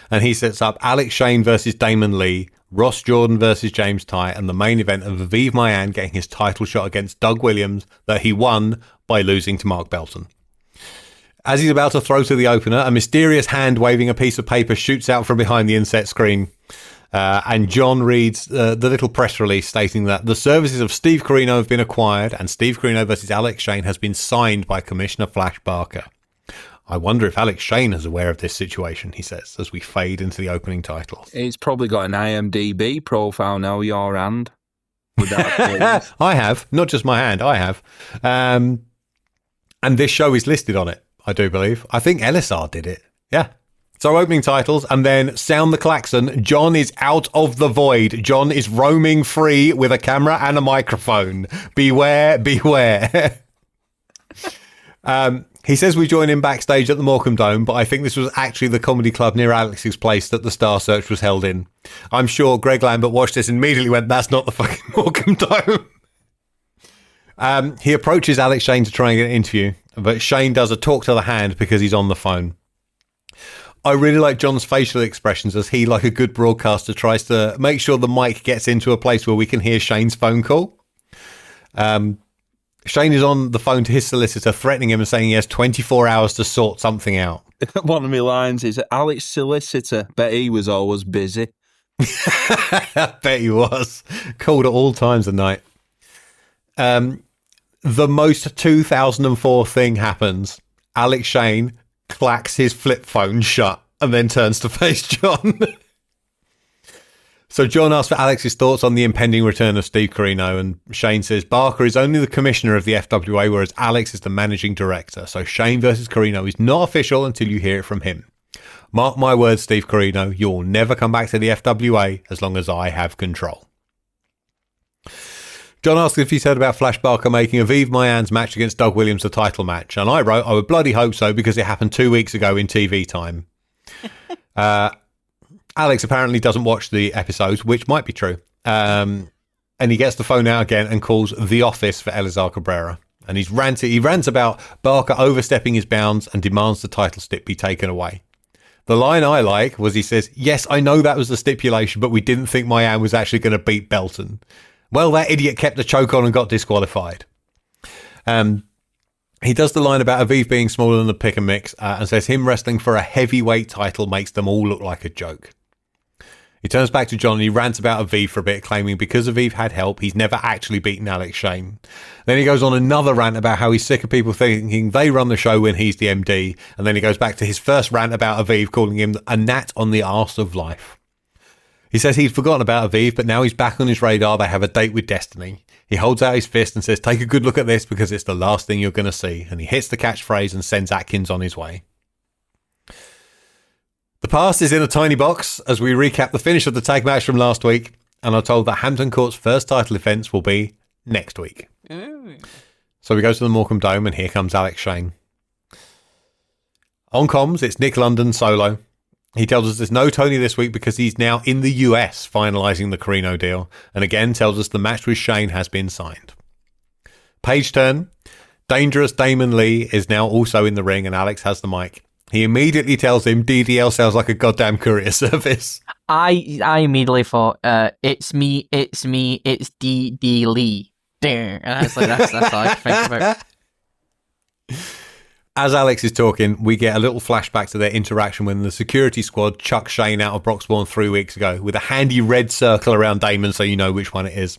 And he sets up Alex Shane versus Damon Lee, Ross Jordan versus James Ty, and the main event of Aviv Mayan getting his title shot against Doug Williams that he won by losing to Mark Belton. As he's about to throw to the opener, a mysterious hand waving a piece of paper shoots out from behind the inset screen. And John reads the little press release stating that the services of Steve Corino have been acquired and Steve Corino versus Alex Shane has been signed by Commissioner Flash Barker. I wonder if Alex Shane is aware of this situation, he says, as we fade into the opening title. He's probably got an IMDB profile now, your hand. with that, please? I have, not just my hand, I have. And this show is listed on it, I do believe. I think LSR did it. Yeah. So opening titles, and then sound the klaxon. John is out of the void. John is roaming free with a camera and a microphone. Beware, beware. He says we join him backstage at the Morecambe Dome, but I think this was actually the comedy club near Alex's place that the Star Search was held in. I'm sure Greg Lambert watched this and immediately went, that's not the fucking Morecambe Dome. He approaches Alex Shane to try and get an interview, but Shane does a talk to the hand because he's on the phone. I really like John's facial expressions as he, like a good broadcaster, tries to make sure the mic gets into a place where we can hear Shane's phone call. Shane is on the phone to his solicitor, threatening him and saying he has 24 hours to sort something out. One of my lines is, Alex solicitor, bet he was always busy. I bet he was. Called at all times of night. The most 2004 thing happens. Alex Shane clacks his flip phone shut and then turns to face John. So John asks for Alex's thoughts on the impending return of Steve Corino, and Shane says Barker is only the commissioner of the FWA, whereas Alex is the managing director. So Shane versus Corino is not official until you hear it from him. Mark my words, Steve Corino, you'll never come back to the FWA as long as I have control. John asked if he's heard about Flash Barker making Aviv Mayan's match against Doug Williams the title match, and I wrote, I would bloody hope so because it happened 2 weeks ago in TV time. Alex apparently doesn't watch the episodes, which might be true. And he gets the phone out again and calls The Office for Elazar Cabrera. And he rants about Barker overstepping his bounds and demands the title stick be taken away. The line I like was he says, yes, I know that was the stipulation, but we didn't think Mayan was actually going to beat Belton. Well, that idiot kept the choke on and got disqualified. He does the line about Aviv being smaller than the pick and mix and says him wrestling for a heavyweight title makes them all look like a joke. He turns back to John and he rants about Aviv for a bit, claiming because Aviv had help, he's never actually beaten Alex Shane. Then he goes on another rant about how he's sick of people thinking they run the show when he's the MD. And then he goes back to his first rant about Aviv, calling him a gnat on the arse of life. He says he'd forgotten about Aviv, but now he's back on his radar. They have a date with destiny. He holds out his fist and says, take a good look at this because it's the last thing you're going to see. And he hits the catchphrase and sends Atkins on his way. The past is in a tiny box as we recap the finish of the tag match from last week, and are told that Hampton Court's first title defence will be next week. So we go to the Morecambe Dome, and here comes Alex Shane. On comms, it's Nick London solo. He tells us there's no Tony this week because he's now in the US finalising the Corino deal, and again tells us the match with Shane has been signed. Page turn. Dangerous Damon Lee is now also in the ring, and Alex has the mic. He immediately tells him DDL sounds like a goddamn courier service. I immediately thought, it's me, it's DDLeigh. And I was like, that's all I can think about. As Alex is talking, we get a little flashback to their interaction when the security squad chucked Shane out of Broxbourne 3 weeks ago with a handy red circle around Damon so you know which one it is.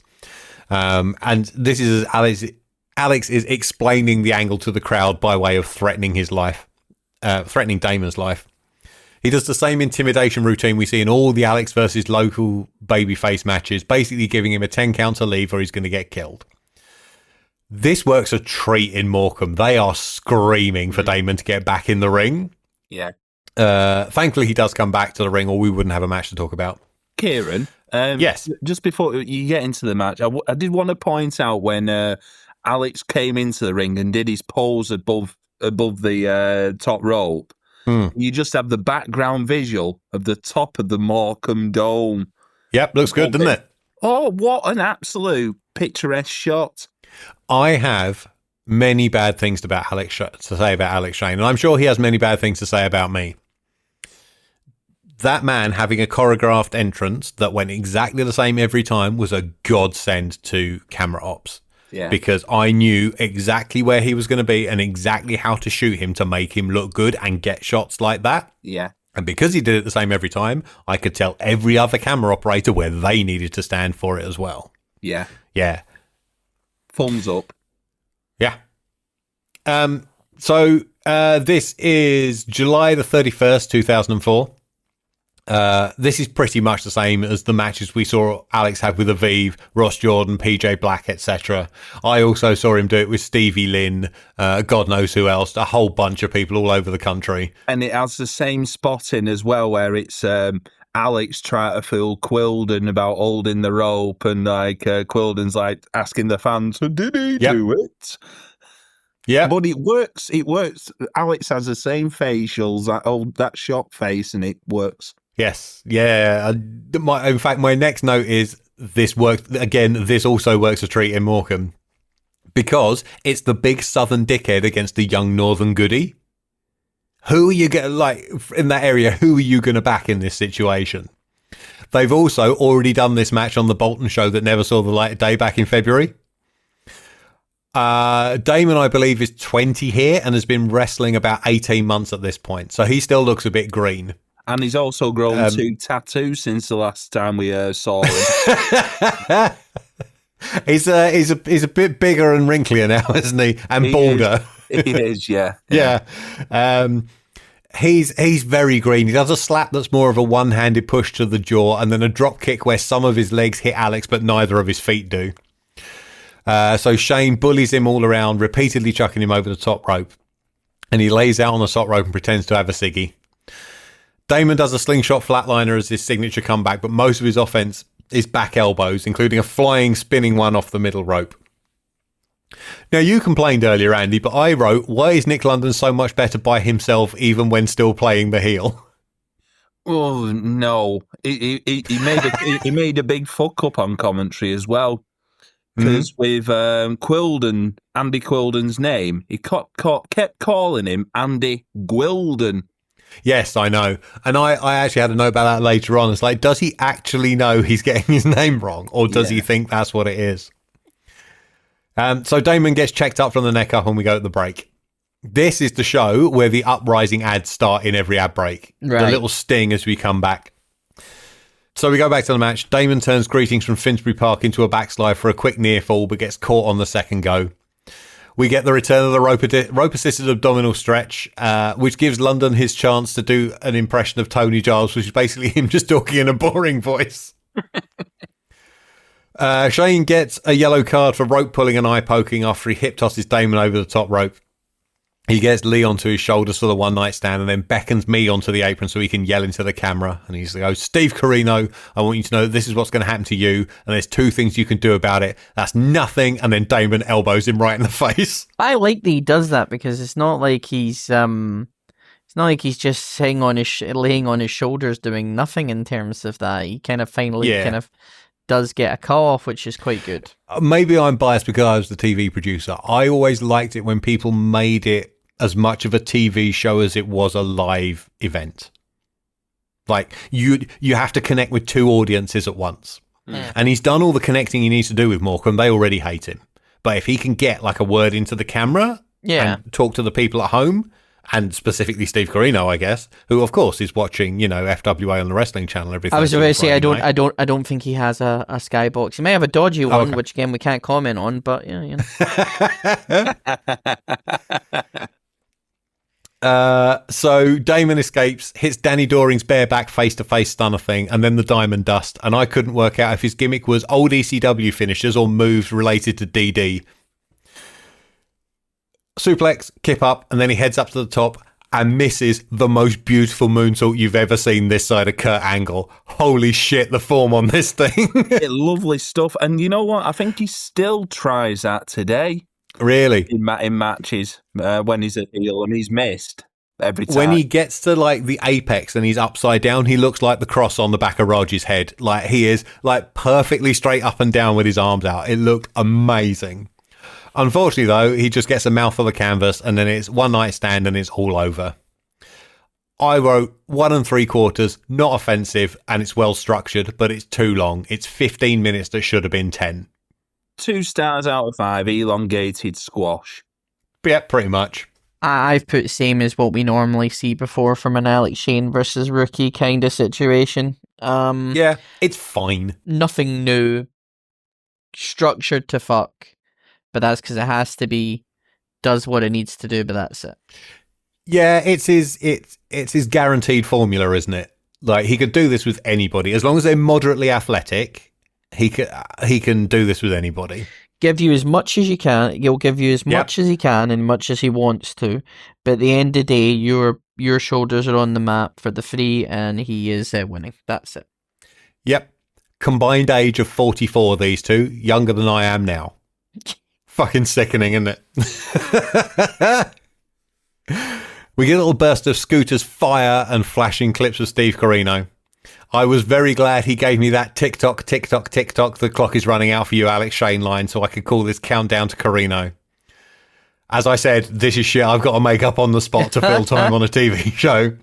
And this is Alex is explaining the angle to the crowd by way of threatening his life. Threatening Damon's life. He does the same intimidation routine we see in all the Alex versus local babyface matches, basically giving him a 10 count to leave or he's going to get killed. This works a treat in Morecambe. They are screaming for Damon to get back in the ring. Yeah. Thankfully, he does come back to the ring or we wouldn't have a match to talk about. Kieran, yes. Just before you get into the match, I did want to point out when Alex came into the ring and did his pose above the top rope, you just have the background visual of the top of the Morecambe Dome. Yep, looks good, doesn't it? Oh, what an absolute picturesque shot. I have many bad things to say about Alex Shane, and I'm sure he has many bad things to say about me. That man having a choreographed entrance that went exactly the same every time was a godsend to camera ops. Yeah. Because I knew exactly where he was going to be and exactly how to shoot him to make him look good and get shots like that. Yeah. And because he did it the same every time, I could tell every other camera operator where they needed to stand for it as well. Yeah. Yeah. Thumbs up. Yeah. So this is July the 31st, 2004. This is pretty much the same as the matches we saw Alex have with Aviv, Ross Jordan, PJ Black, etc. I also saw him do it with Stevie Lynn, God knows who else, a whole bunch of people all over the country. And it has the same spotting as well, where it's Alex trying to fool Quilden about holding the rope, and like Quilden's like asking the fans, "Did he do it?" Yeah, but it works. It works. Alex has the same facials, that shock face, and it works. Yes, yeah. In fact, my next note is this works again. This also works a treat in Morecambe because it's the big southern dickhead against the young northern goodie. Who are you going to, like, in that area, who are you going to back in this situation? They've also already done this match on the Bolton show that never saw the light of day back in February. Damon, I believe, is 20 here and has been wrestling about 18 months at this point. So he still looks a bit green. And he's also grown 2 tattoos since the last time we saw him. He's a bit bigger and wrinklier now, isn't he? And balder. He is, yeah. Yeah. He's very green. He does a slap that's more of a one-handed push to the jaw, and then a drop kick where some of his legs hit Alex, but neither of his feet do. So Shane bullies him all around, repeatedly chucking him over the top rope, and he lays out on the top rope and pretends to have a ciggy. Damon does a slingshot flatliner as his signature comeback, but most of his offense is back elbows, including a flying, spinning one off the middle rope. Now, you complained earlier, Andy, but I wrote, why is Nick London so much better by himself even when still playing the heel? Oh, no. He made a big fuck up on commentary as well. Because with Quilden, Andy Quilden's name, he kept calling him Andy Gwilden. Yes, I know. And I actually had a note about that later on. It's like, does he actually know he's getting his name wrong? Or does he think that's what it is? So Damon gets checked up from the neck up and we go at the break. This is the show where the uprising ads start in every ad break. Right. The little sting as we come back. So we go back to the match. Damon turns greetings from Finsbury Park into a backslide for a quick near fall, but gets caught on the second go. We get the return of the rope-assisted abdominal stretch, which gives London his chance to do an impression of Tony Giles, which is basically him just talking in a boring voice. Shane gets a yellow card for rope pulling and eye poking after he hip tosses Damon over the top rope. He gets Lee onto his shoulders for the one night stand and then beckons me onto the apron so he can yell into the camera. And he's like, Steve Corino, I want you to know that this is what's going to happen to you. And there's 2 things you can do about it. That's nothing. And then Damon elbows him right in the face. I like that he does that because it's not like he's just sitting on laying on his shoulders doing nothing in terms of that. He kind of finally does get a call off, which is quite good. Maybe I'm biased because I was the TV producer. I always liked it when people made it as much of a TV show as it was a live event. Like, you have to connect with 2 audiences at once. Yeah. And he's done all the connecting he needs to do with Morecambe. They already hate him. But if he can get like a word into the camera and talk to the people at home, and specifically Steve Corino, I guess, who of course is watching, FWA on the wrestling channel every. I was about to say I don't think he has a skybox. He may have a dodgy one, which again we can't comment on, but So Damon escapes, hits Danny Doring's bareback face-to-face stunner thing, and then the Diamond Dust. And I couldn't work out if his gimmick was old ECW finishers or moves related to DD. Suplex, kip up, and then he heads up to the top and misses the most beautiful moonsault you've ever seen this side of Kurt Angle. Holy shit, the form on this thing. Lovely stuff. And you know what? I think he still tries that today. Really? In matches when he's at heel, and he's missed every time. When he gets to like the apex and he's upside down, he looks like the cross on the back of Rog's head. Like he is like perfectly straight up and down with his arms out. It looked amazing. Unfortunately, though, he just gets a mouthful of canvas and then it's one night stand and it's all over. I wrote 1 3/4, not offensive, and it's well structured, but it's too long. It's 15 minutes that should have been 10. 2 stars out of 5, elongated squash. Yeah, pretty much. I've put same as what we normally see before from an Alex Shane versus rookie kind of situation. Yeah, it's fine. Nothing new. Structured to fuck. But that's because it has to be, does what it needs to do, but that's it. Yeah, it's his guaranteed formula, isn't it? Like, he could do this with anybody. As long as they're moderately athletic, he can do this with anybody. Give you as much as you can. He'll give you as much as he can and much as he wants to. But at the end of the day, your shoulders are on the map for the free, and he is winning. That's it. Yep. Combined age of 44, these two. Younger than I am now. Fucking sickening, isn't it? We get a little burst of Scooter's fire and flashing clips of Steve Corino. I was very glad he gave me that tick-tock, tick-tock, tick-tock, the clock is running out for you, Alex Shane line, so I could call this countdown to Corino. As I said, this is shit I've got to make up on the spot to fill time on a TV show.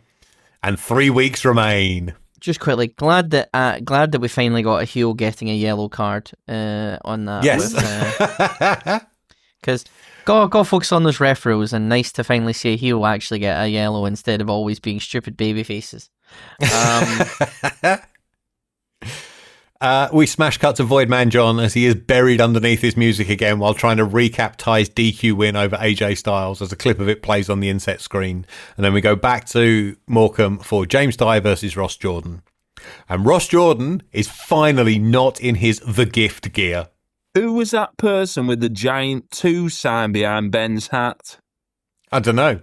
And 3 weeks remain. Just quickly, glad that we finally got a heel getting a yellow card on that. Yes. Because got to focus on those ref rules, and nice to finally see a heel actually get a yellow instead of always being stupid baby faces. We smash cut to Void Man John as he is buried underneath his music again while trying to recap Ty's DQ win over AJ Styles as a clip of it plays on the inset screen. And then we go back to Morecambe for James Ty versus Ross Jordan. And Ross Jordan is finally not in his The Gift gear. Who was that person with the giant 2 sign behind Ben's hat? I don't know.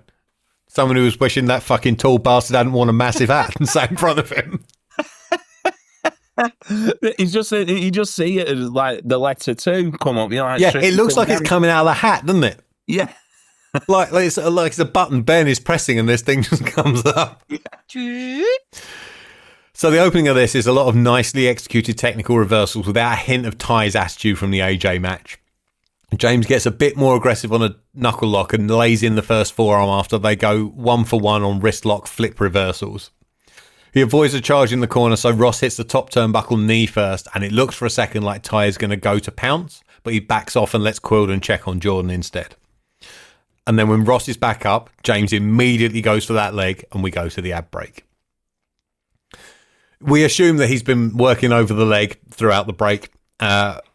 Someone who was wishing that fucking tall bastard hadn't worn a massive hat and sat in front of him. You just see it as like the letter 2 come up. Like, yeah, it looks like it's coming out of the hat, doesn't it? Yeah. like it's a button Ben is pressing and this thing just comes up. Yeah. So the opening of this is a lot of nicely executed technical reversals without a hint of Ty's attitude from the AJ match. James gets a bit more aggressive on a knuckle lock and lays in the first forearm after they go 1-for-1 on wrist lock flip reversals. He avoids a charge in the corner, so Ross hits the top turnbuckle knee first, and it looks for a second like Ty is going to go to pounce, but he backs off and lets Quilden check on Jordan instead. And then when Ross is back up, James immediately goes for that leg, and we go to the ad break. We assume that he's been working over the leg throughout the break.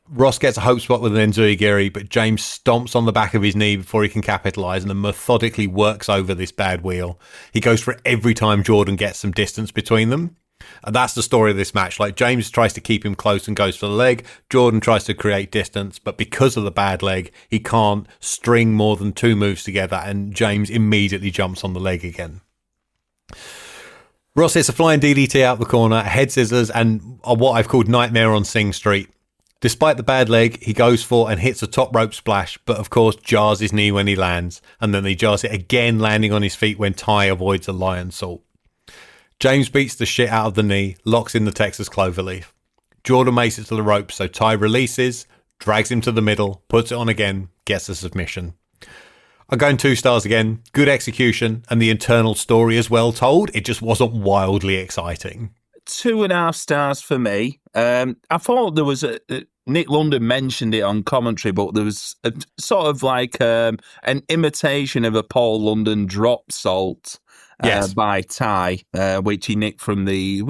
Ross gets a hope spot with an enzui-giri, but James stomps on the back of his knee before he can capitalise and then methodically works over this bad wheel. He goes for it every time Jordan gets some distance between them. And that's the story of this match. Like, James tries to keep him close and goes for the leg. Jordan tries to create distance, but because of the bad leg, he can't string more than 2 moves together, and James immediately jumps on the leg again. Ross hits a flying DDT out the corner, head scissors, and what I've called Nightmare on Sing Street. Despite the bad leg, he goes for and hits a top rope splash, but of course jars his knee when he lands, and then he jars it again, landing on his feet when Ty avoids a lion salt. James beats the shit out of the knee, locks in the Texas Cloverleaf. Jordan makes it to the ropes, so Ty releases, drags him to the middle, puts it on again, gets a submission. I'm going 2 stars again. Good execution, and the internal story is well told. It just wasn't wildly exciting. 2.5 stars for me. I thought there was Nick London mentioned it on commentary, but there was a sort of like an imitation of a Paul London drop salt by Ty, which he nicked from the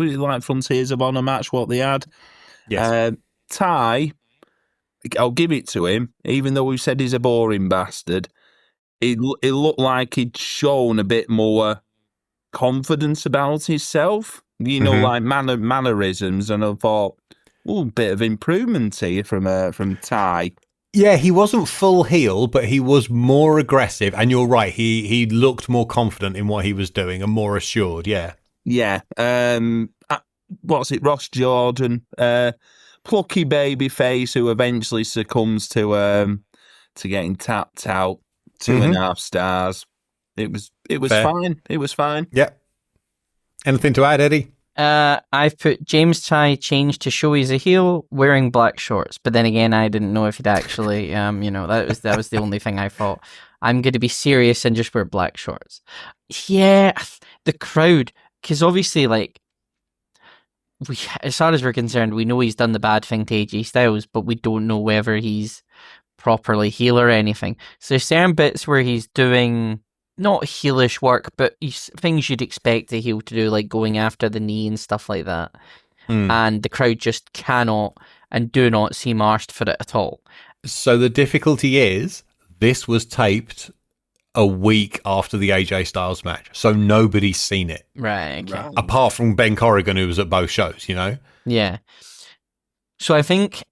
Frontiers of Honor match, what they had. Yes. Ty, I'll give it to him, even though we said he's a boring bastard. It looked like he'd shown a bit more confidence about himself, like mannerisms, and I thought, bit of improvement here from Ty. Yeah, he wasn't full heel, but he was more aggressive, and you're right, he looked more confident in what he was doing and more assured, yeah. Yeah. What's it, Ross Jordan, plucky baby face who eventually succumbs to getting tapped out. 2.5 stars. It was Fair. fine. It was fine. Yep. Anything to add, Eddie? I've put James Ty changed to show he's a heel wearing black shorts, but then again, I didn't know if he'd actually, that was the only thing I thought. I'm going to be serious and just wear black shorts. Yeah, the crowd, because obviously, like, as far as we're concerned, we know he's done the bad thing to AJ Styles, but we don't know whether he's properly heel or anything. So there's certain bits where he's doing not heelish work, but things you'd expect a heel to do, like going after the knee and stuff like that. And the crowd just cannot and do not seem arsed for it at all. So the difficulty is, this was taped a week after the AJ Styles match, so nobody's seen it. Right. Okay. Apart from Ben Corrigan, who was at both shows, you know? Yeah. So I think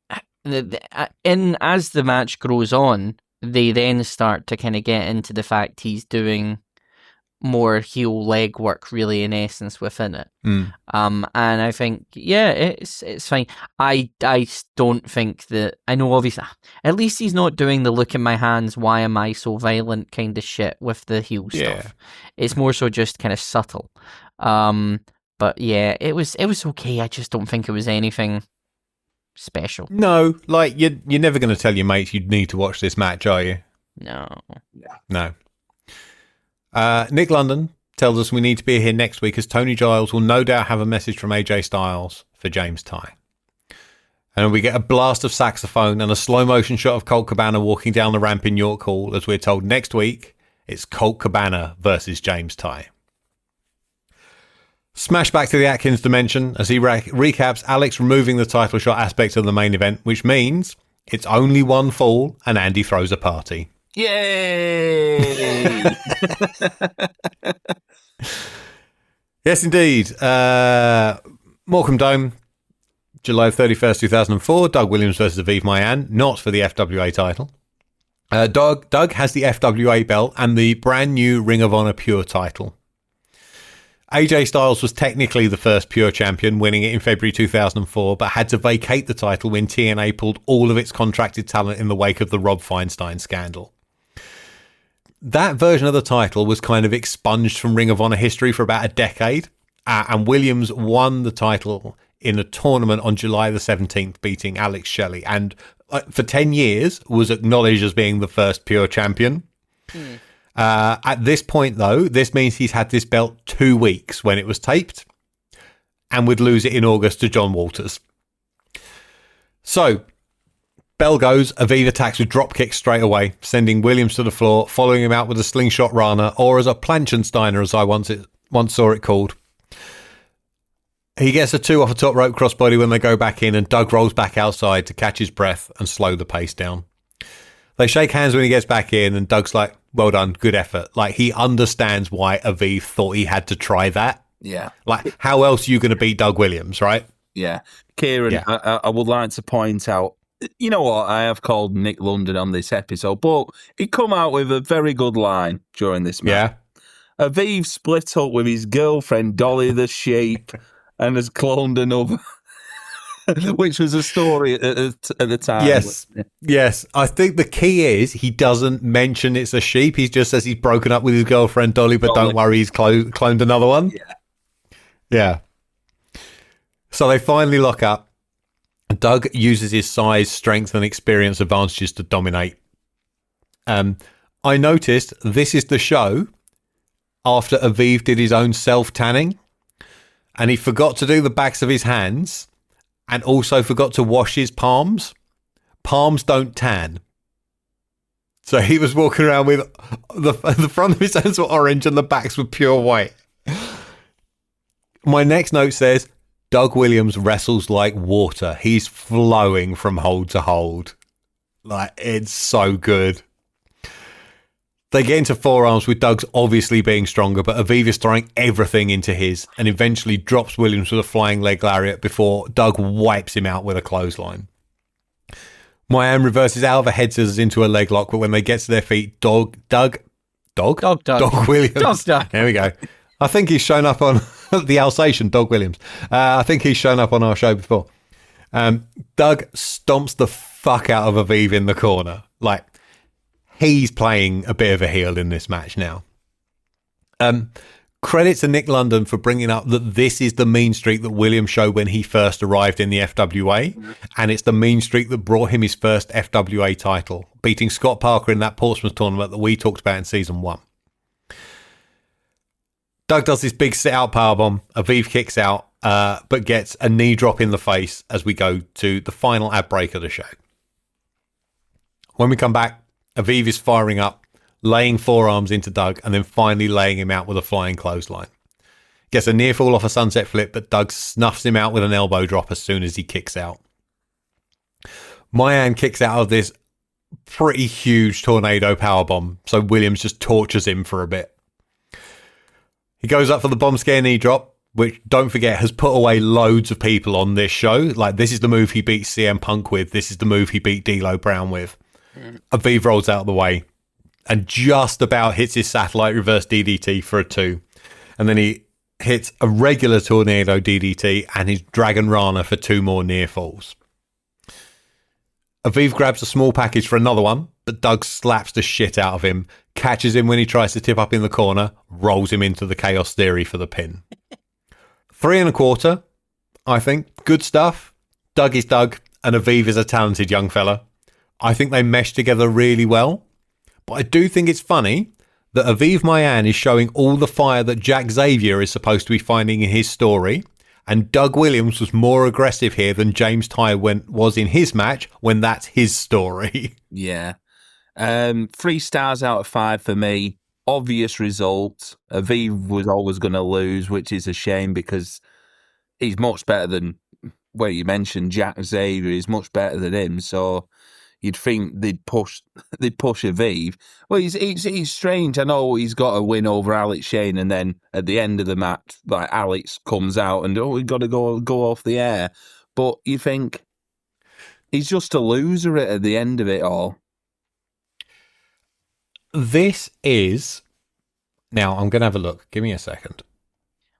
as the match grows on, they then start to kind of get into the fact he's doing more heel leg work, really, in essence, within it. And I think, it's fine. I don't think that, I know obviously, at least he's not doing the look in my hands, why am I so violent kind of shit with the heel stuff. It's more so just kind of subtle. But yeah, it was okay. I just don't think it was anything special. No, like you're never going to tell your mates you need to watch this match, are you? No. Nick London tells us we need to be here next week as Tony Giles will no doubt have a message from AJ Styles for James Ty. And we get a blast of saxophone and a slow motion shot of Colt Cabana walking down the ramp in York Hall as we're told next week it's Colt Cabana versus James Ty. Smash back to the Atkins dimension as he recaps Alex removing the title shot aspect of the main event, which means it's only one fall and Andy throws a party. Yay! Yes, indeed. Morecambe Dome, July 31st, 2004. Doug Williams versus Aviv Mayan, not for the FWA title. Doug has the FWA belt and the brand new Ring of Honor Pure title. AJ Styles was technically the first Pure champion, winning it in February 2004, but had to vacate the title when TNA pulled all of its contracted talent in the wake of the Rob Feinstein scandal. That version of the title was kind of expunged from Ring of Honor history for about a decade, and Williams won the title in a tournament on July the 17th, beating Alex Shelley, and for 10 years was acknowledged as being the first Pure champion. At this point, though, this means he's had this belt 2 weeks when it was taped, and would lose it in August to John Walters. So, bell goes, Aviv attacks with drop kicks straight away, sending Williams to the floor, following him out with a slingshot Rana, or as a Planchensteiner, as I once saw it called. He gets a 2 off a top rope crossbody when they go back in, and Doug rolls back outside to catch his breath and slow the pace down. They shake hands when he gets back in, and Doug's like, well done, good effort. Like, he understands why Aviv thought he had to try that. Yeah. Like, how else are you going to beat Doug Williams, right? Yeah. Kieran, Yeah. I would like to point out, you know what, I have called Nick London on this episode, but he come out with a very good line during this match. Yeah. Aviv split up with his girlfriend, Dolly the sheep, and has cloned another, which was a story at the time. Yes. I think the key is he doesn't mention it's a sheep. He just says he's broken up with his girlfriend, Dolly, but don't worry, he's cloned another one. Yeah. So they finally lock up. Doug uses his size, strength, and experience advantages to dominate. I noticed this is the show after Aviv did his own self-tanning, and he forgot to do the backs of his hands and also forgot to wash his palms. Palms don't tan. So he was walking around with the front of his hands were orange and the backs were pure white. My next note says, Doug Williams wrestles like water. He's flowing from hold to hold. Like, it's so good. They get into forearms with Doug's obviously being stronger, but Aviv is throwing everything into his and eventually drops Williams with a flying leg lariat before Doug wipes him out with a clothesline. Mayan reverses out of a head scissors into a leg lock, but when they get to their feet, Doug Williams. There we go. I think he's shown up on the Alsatian, Doug Williams. I think he's shown up on our show before. Doug stomps the fuck out of Aviv in the corner. Like, he's playing a bit of a heel in this match now. Credit to Nick London for bringing up that this is the mean streak that Williams showed when he first arrived in the FWA, and it's the mean streak that brought him his first FWA title, beating Scott Parker in that Portsmouth tournament that we talked about in season 1. Doug does this big sit-out powerbomb. Aviv kicks out, but gets a knee drop in the face as we go to the final ad break of the show. When we come back, Aviv is firing up, laying forearms into Doug, and then finally laying him out with a flying clothesline. Gets a near fall off a sunset flip, but Doug snuffs him out with an elbow drop as soon as he kicks out. Mayan kicks out of this pretty huge tornado powerbomb. So Williams just tortures him for a bit. He goes up for the bomb scare knee drop, which, don't forget, has put away loads of people on this show. Like, this is the move he beat CM Punk with. This is the move he beat D'Lo Brown with. Aviv rolls out of the way and just about hits his satellite reverse DDT for a 2. And then he hits a regular tornado DDT and his Dragon Rana for 2 more near falls. Aviv grabs a small package for another one, but Doug slaps the shit out of him, catches him when he tries to tip up in the corner, rolls him into the Chaos Theory for the pin. 3 1/4, I think. Good stuff. Doug is Doug, and Aviv is a talented young fella. I think they mesh together really well. But I do think it's funny that Aviv Mayan is showing all the fire that Jack Xavier is supposed to be finding in his story, and Doug Williams was more aggressive here than James Ty was in his match when that's his story. Yeah. 3 stars out of 5 for me. Obvious result. Aviv was always going to lose, which is a shame because he's much better than, well, you mentioned Jack Xavier is much better than him, so you'd think they'd push Aviv. Well, he's strange. I know he's got a win over Alex Shane, and then at the end of the match, like, Alex comes out and, we've got to go off the air. But you think he's just a loser at the end of it all. This is... Now, I'm going to have a look. Give me a second.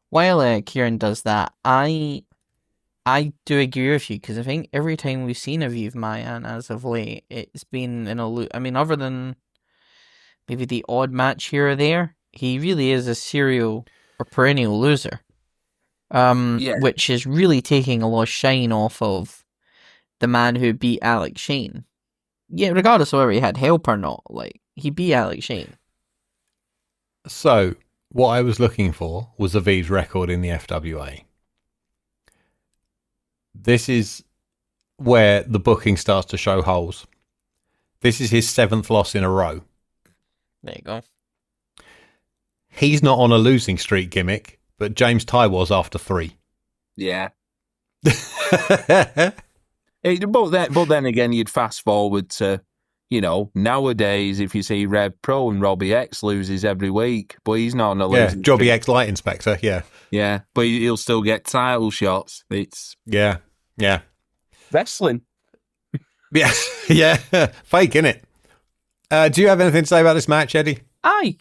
While Kieran does that, I do agree with you, because I think every time we've seen Aviv Mayan as of late, it's been in a I mean, other than maybe the odd match here or there, he really is a serial or perennial loser. Which is really taking a lot of shine off of the man who beat Alex Shane. Yeah, regardless of whether he had help or not, like, he beat Alex Shane. So, what I was looking for was Aviv's record in the FWA. This is where the booking starts to show holes. This is his 7th loss in a row. There you go. He's not on a losing streak gimmick, but James Ty was after 3. Yeah. But then again, you'd fast forward to, nowadays, if you see Rev Pro and Robbie X loses every week, but he's not on a losing Jobbie streak. X Light Inspector, yeah. Yeah, but he'll still get title shots. It's... Yeah. wrestling. Yeah, yeah. Fake, innit? Do you have anything to say about this match, Eddie?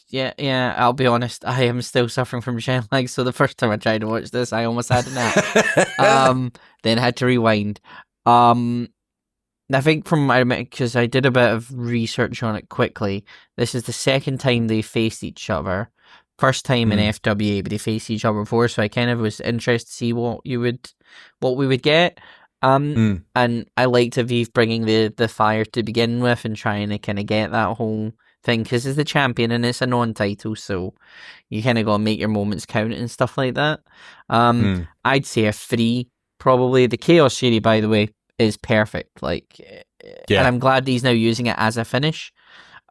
Yeah, I'll be honest, I am still suffering from jet lag, so the first time I tried to watch this, I almost had a nap. Then had to rewind. I think because I did a bit of research on it quickly, this is the second time they faced each other. First time in FWA, but they faced each other before, so I kind of was interested to see what we would get. And I liked Aviv bringing the fire to begin with and trying to kind of get that whole thing, because he's the champion and it's a non-title, so you kind of got to make your moments count and stuff like that. I'd say a 3, probably. The Chaos Theory, by the way, is perfect. And I'm glad he's now using it as a finish,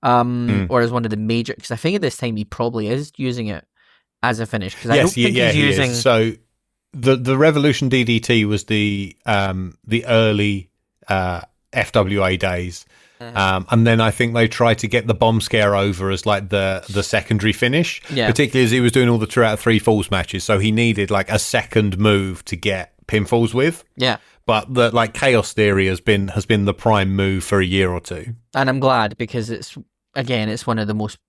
or as one of the major, because I think at this time he probably is using it as a finish, because I don't think he's using... So the Revolution DDT was the early FWA days. And then I think they tried to get the bomb scare over as like the secondary finish, particularly as he was doing all the 2 out of 3 falls matches. So he needed like a second move to get pinfalls with. Yeah. But the Chaos Theory has been the prime move for a year or 2. And I'm glad, because it's one of the most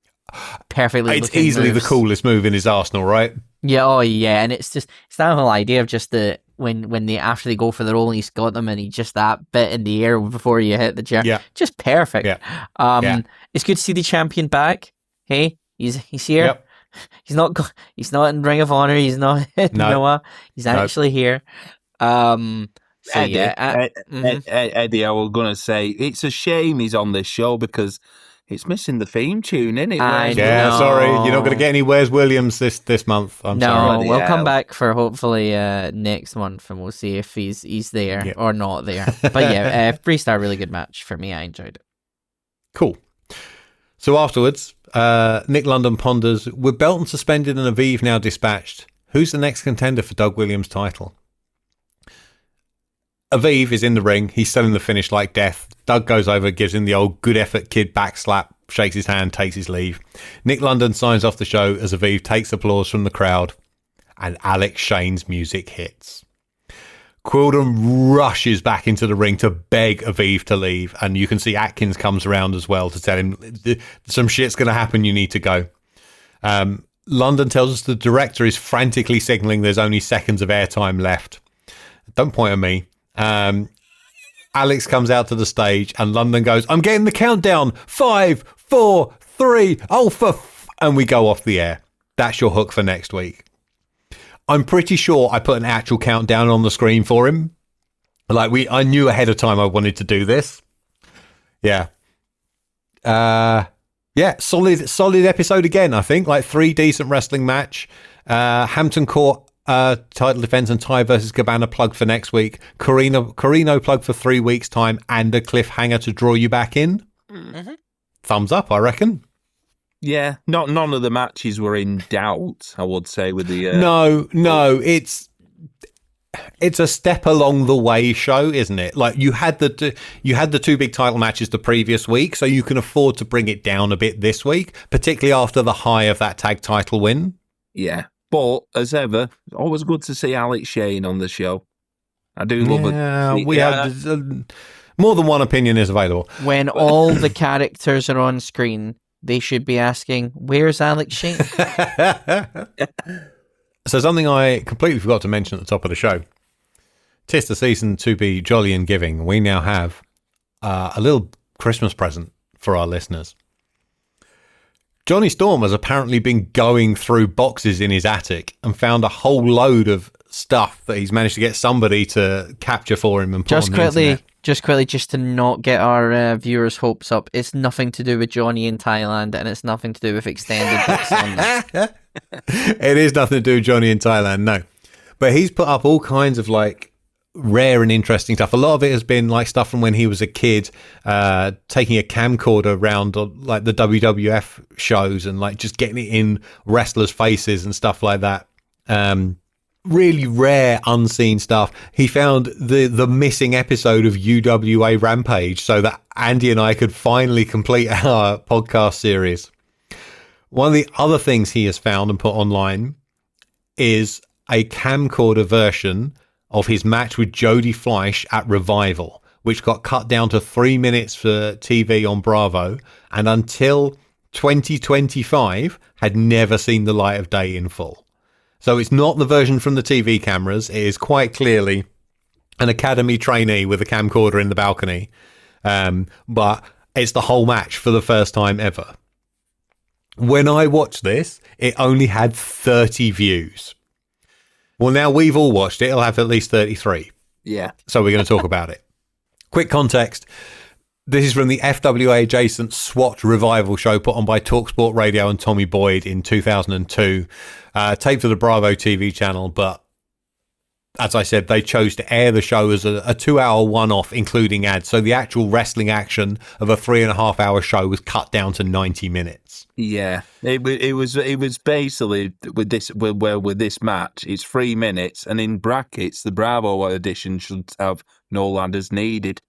perfectly it's easily moves. The coolest move in his arsenal, right? Yeah, and it's that whole idea of just when they after they go for the roll and he's got them and he just that bit in the air before you hit the chair. Yeah. Just perfect. Yeah. It's good to see the champion back. Hey, he's here. Yep. He's not in Ring of Honor, he's not in Noah. He's actually here. Eddie, I was going to say, it's a shame he's on this show because it's missing the theme tune, isn't it? Sorry, you're not going to get any Where's Williams this month. I'm sorry. We'll come back for hopefully next month, and we'll see if he's there or not there. But 3-star, really good match for me. I enjoyed it. Cool. So afterwards, Nick London ponders, with Belton suspended and Aviv now dispatched, who's the next contender for Doug Williams' title? Aviv is in the ring. He's selling the finish like death. Doug goes over, gives him the old good effort kid backslap, shakes his hand, takes his leave. Nick London signs off the show as Aviv takes applause from the crowd, and Alex Shane's music hits. Quilden rushes back into the ring to beg Aviv to leave, and you can see Atkins comes around as well to tell him some shit's going to happen, you need to go. London tells us the director is frantically signalling there's only seconds of airtime left. Don't point at me. Alex comes out to the stage and London goes, I'm getting the countdown. 5, 4, 3. And we go off the air. That's your hook for next week. I'm pretty sure I put an actual countdown on the screen for him. I knew ahead of time I wanted to do this. Yeah. Solid episode again, I think. 3 decent wrestling match. Hampton Court title defense and Ty versus Cabana plug for next week. Corino plug for 3 weeks' time and a cliffhanger to draw you back in. Mm-hmm. Thumbs up, I reckon. Yeah, none of the matches were in doubt, I would say, with the... No, it's a step along the way show, isn't it? You had the 2 big title matches the previous week, so you can afford to bring it down a bit this week, particularly after the high of that tag title win. Yeah, but as ever, always good to see Alex Shane on the show. I do love it. Yeah, we have more than one opinion is available. When all the characters are on screen, they should be asking, where's Alex Shane? So something I completely forgot to mention at the top of the show. 'Tis the season to be jolly and giving. We now have a little Christmas present for our listeners. Johnny Storm has apparently been going through boxes in his attic and found a whole load of stuff that he's managed to get somebody to capture for him and put on the internet. Just quickly, just to not get our viewers' hopes up, it's nothing to do with Johnny in Thailand, and it's nothing to do with extended books on this. It is nothing to do with Johnny in Thailand, no. But he's put up all kinds of rare and interesting stuff. A lot of it has been stuff from when he was a kid, taking a camcorder around the WWF shows and just getting it in wrestlers' faces and stuff like that. Really rare, unseen stuff. He found the missing episode of UWA Rampage so that Andy and I could finally complete our podcast series. One of the other things he has found and put online is a camcorder version of his match with Jody Fleisch at Revival, which got cut down to 3 minutes for TV on Bravo, and until 2025 had never seen the light of day in full. So it's not the version from the TV cameras. It is quite clearly an academy trainee with a camcorder in the balcony. But it's the whole match for the first time ever. When I watched this, it only had 30 views. Well, now we've all watched it. It'll have at least 33. Yeah. So we're going to talk about it. Quick context. This is from the FWA adjacent SWAT revival show put on by TalkSport Radio and Tommy Boyd in 2002. Taped for the Bravo TV channel, but as I said, they chose to air the show as a 2-hour one-off, including ads. So the actual wrestling action of a 3.5-hour show was cut down to 90 minutes. Yeah, it was basically with this match, it's 3 minutes, and in brackets, the Bravo edition should have no ladders needed.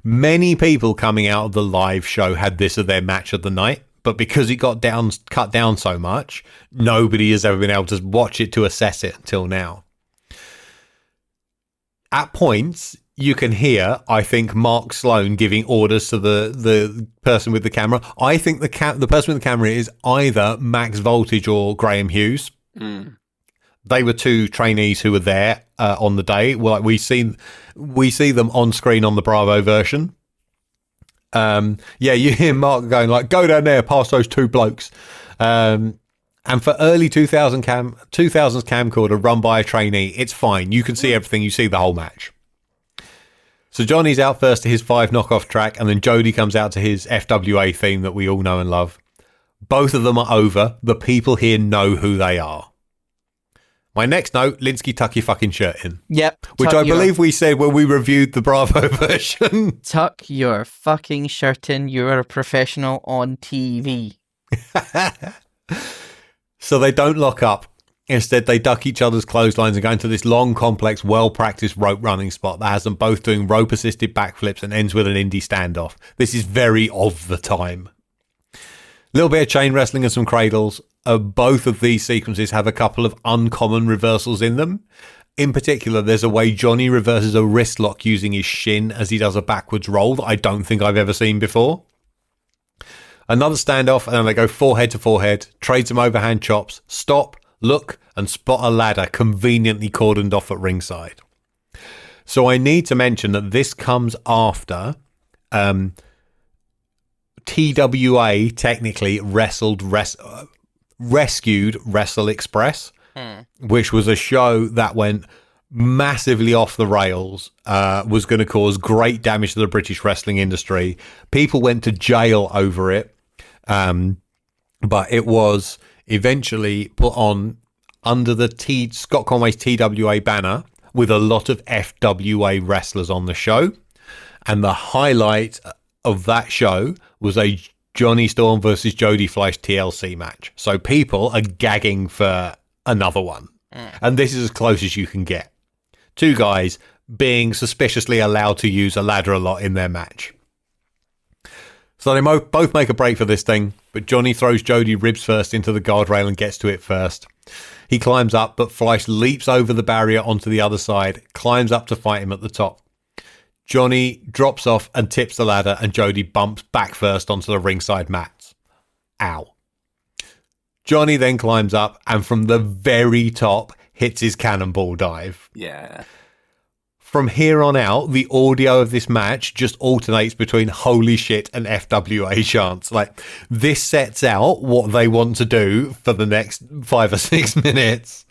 Many people coming out of the live show had this as their match of the night, but because it got cut down so much, nobody has ever been able to watch it to assess it until now. At points, you can hear, I think, Mark Sloan giving orders to the person with the camera. I think the person with the camera is either Max Voltage or Graham Hughes. Mm. They were 2 trainees who were there on the day. Well, we see them on screen on the Bravo version. You hear Mark going go down there, past those 2 blokes. And for early 2000s camcorder run by a trainee, it's fine. You can see everything. You see the whole match. So Johnny's out first to his 5 knockoff track, and then Jody comes out to his FWA theme that we all know and love. Both of them are over. The people here know who they are. My next note, Linsky, tuck your fucking shirt in. Yep. Which I believe we said when we reviewed the Bravo version. Tuck your fucking shirt in. You're a professional on TV. So they don't lock up. Instead, they duck each other's clotheslines and go into this long, complex, well-practiced rope running spot that has them both doing rope-assisted backflips and ends with an indie standoff. This is very of the time. A little bit of chain wrestling and some cradles. Both of these sequences have a couple of uncommon reversals in them. In particular, there's a way Johnny reverses a wrist lock using his shin as he does a backwards roll that I don't think I've ever seen before. Another standoff, and then they go forehead to forehead, trade some overhand chops, stop, look, and spot a ladder conveniently cordoned off at ringside. So I need to mention that this comes after TWA technically rescued Wrestle Express, which was a show that went massively off the rails, was going to cause great damage to the British wrestling industry. People went to jail over it, but it was eventually put on under the Scott Conway's TWA banner with a lot of FWA wrestlers on the show. And the highlight of that show was a Johnny Storm versus Jody Fleisch TLC match. So people are gagging for another one. And this is as close as you can get. Two guys being suspiciously allowed to use a ladder a lot in their match. So they both make a break for this thing, but Johnny throws Jody ribs first into the guardrail and gets to it first. He climbs up, but Fleisch leaps over the barrier onto the other side, climbs up to fight him at the top. Johnny drops off and tips the ladder, and Jody bumps back first onto the ringside mats. Ow. Johnny then climbs up and from the very top hits his cannonball dive. Yeah. From here on out, the audio of this match just alternates between holy shit and FWA chants. Like, this sets out what they want to do for the next 5 or 6 minutes.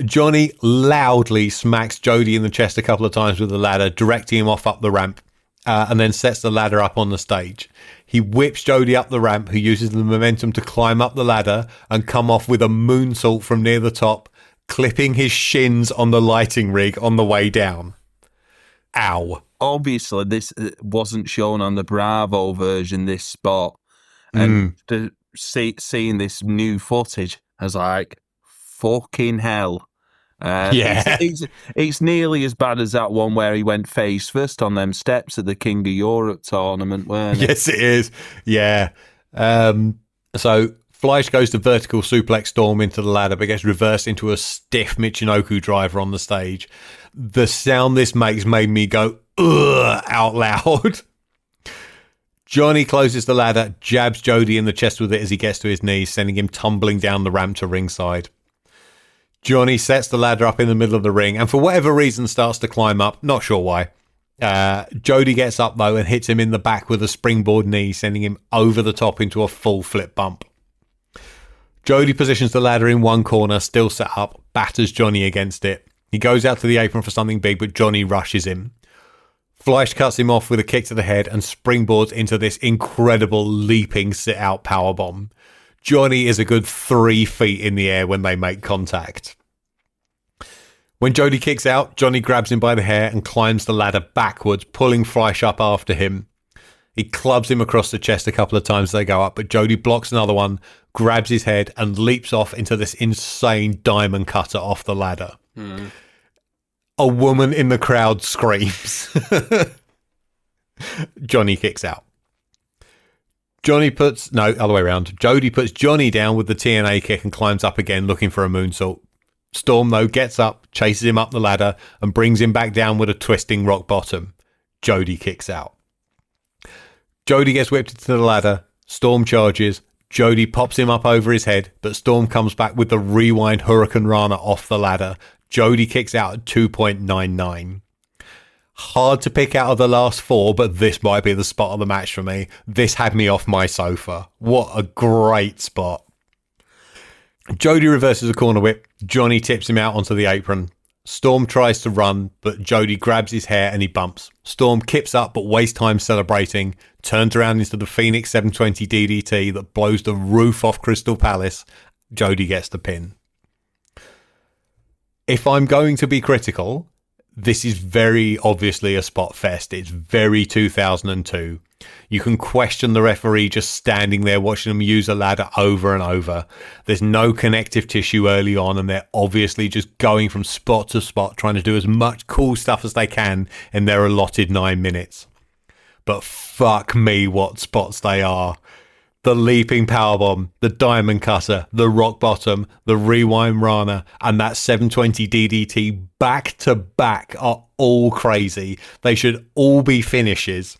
Johnny loudly smacks Jody in the chest a couple of times with the ladder, directing him off up the ramp, and then sets the ladder up on the stage. He whips Jody up the ramp, who uses the momentum to climb up the ladder and come off with a moonsault from near the top, clipping his shins on the lighting rig on the way down. Ow. Obviously, this wasn't shown on the Bravo version, this spot. And seeing this new footage, I was like, fucking hell. Yeah. It's nearly as bad as that one where he went face first on them steps at the King of Europe tournament, weren't it? Yes, it is. Yeah. So Fleisch goes to vertical suplex Storm into the ladder, but gets reversed into a stiff Michinoku driver on the stage. The sound this makes made me go, ugh, out loud. Johnny closes the ladder, jabs Jody in the chest with it as he gets to his knees, sending him tumbling down the ramp to ringside. Johnny sets the ladder up in the middle of the ring, and for whatever reason starts to climb up, not sure why. Jody gets up, though, and hits him in the back with a springboard knee, sending him over the top into a full flip bump. Jody positions the ladder in one corner, still set up, batters Johnny against it. He goes out to the apron for something big, but Johnny rushes him. Fleisch cuts him off with a kick to the head and springboards into this incredible leaping sit-out powerbomb. Johnny is a good 3 feet in the air when they make contact. When Jody kicks out, Johnny grabs him by the hair and climbs the ladder backwards, pulling Fleisch up after him. He clubs him across the chest a couple of times as they go up, but Jody blocks another one, grabs his head, and leaps off into this insane diamond cutter off the ladder. A woman in the crowd screams. Johnny kicks out. Jody puts Johnny down with the TNA kick and climbs up again looking for a moonsault. Storm, though, gets up, chases him up the ladder, and brings him back down with a twisting rock bottom. Jody kicks out. Jody gets whipped into the ladder. Storm charges. Jody pops him up over his head, but Storm comes back with the rewind Hurricane Rana off the ladder. Jody kicks out at 2.99. Hard to pick out of the last 4, but this might be the spot of the match for me. This had me off my sofa. What a great spot. Jody reverses a corner whip. Johnny tips him out onto the apron. Storm tries to run, but Jody grabs his hair and he bumps. Storm kips up but wastes time celebrating, turns around into the Phoenix 720 DDT that blows the roof off Crystal Palace. Jody gets the pin. If I'm going to be critical, this is very obviously a spot fest. It's very 2002. You can question the referee just standing there watching them use a ladder over and over. There's no connective tissue early on, and they're obviously just going from spot to spot, trying to do as much cool stuff as they can in their allotted 9 minutes. But fuck me, what spots they are. The leaping powerbomb, the diamond cutter, the rock bottom, the rewind rana, and that 720 DDT back to back are all crazy. They should all be finishes,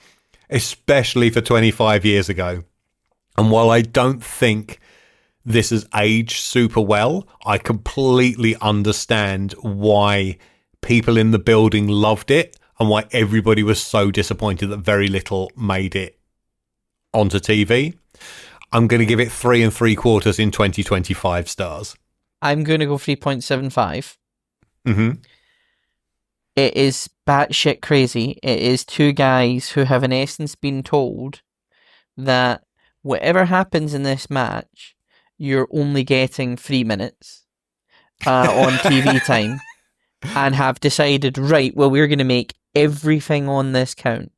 especially for 25 years ago. And while I don't think this has aged super well, I completely understand why people in the building loved it and why everybody was so disappointed that very little made it onto TV. I'm going to give it 3 3/4 in 2025 stars. I'm going to go 3.75. Mm-hmm. It is batshit crazy. It is two guys who have in essence been told that whatever happens in this match, you're only getting 3 minutes on TV time, and have decided, right, well, we're going to make everything on this count.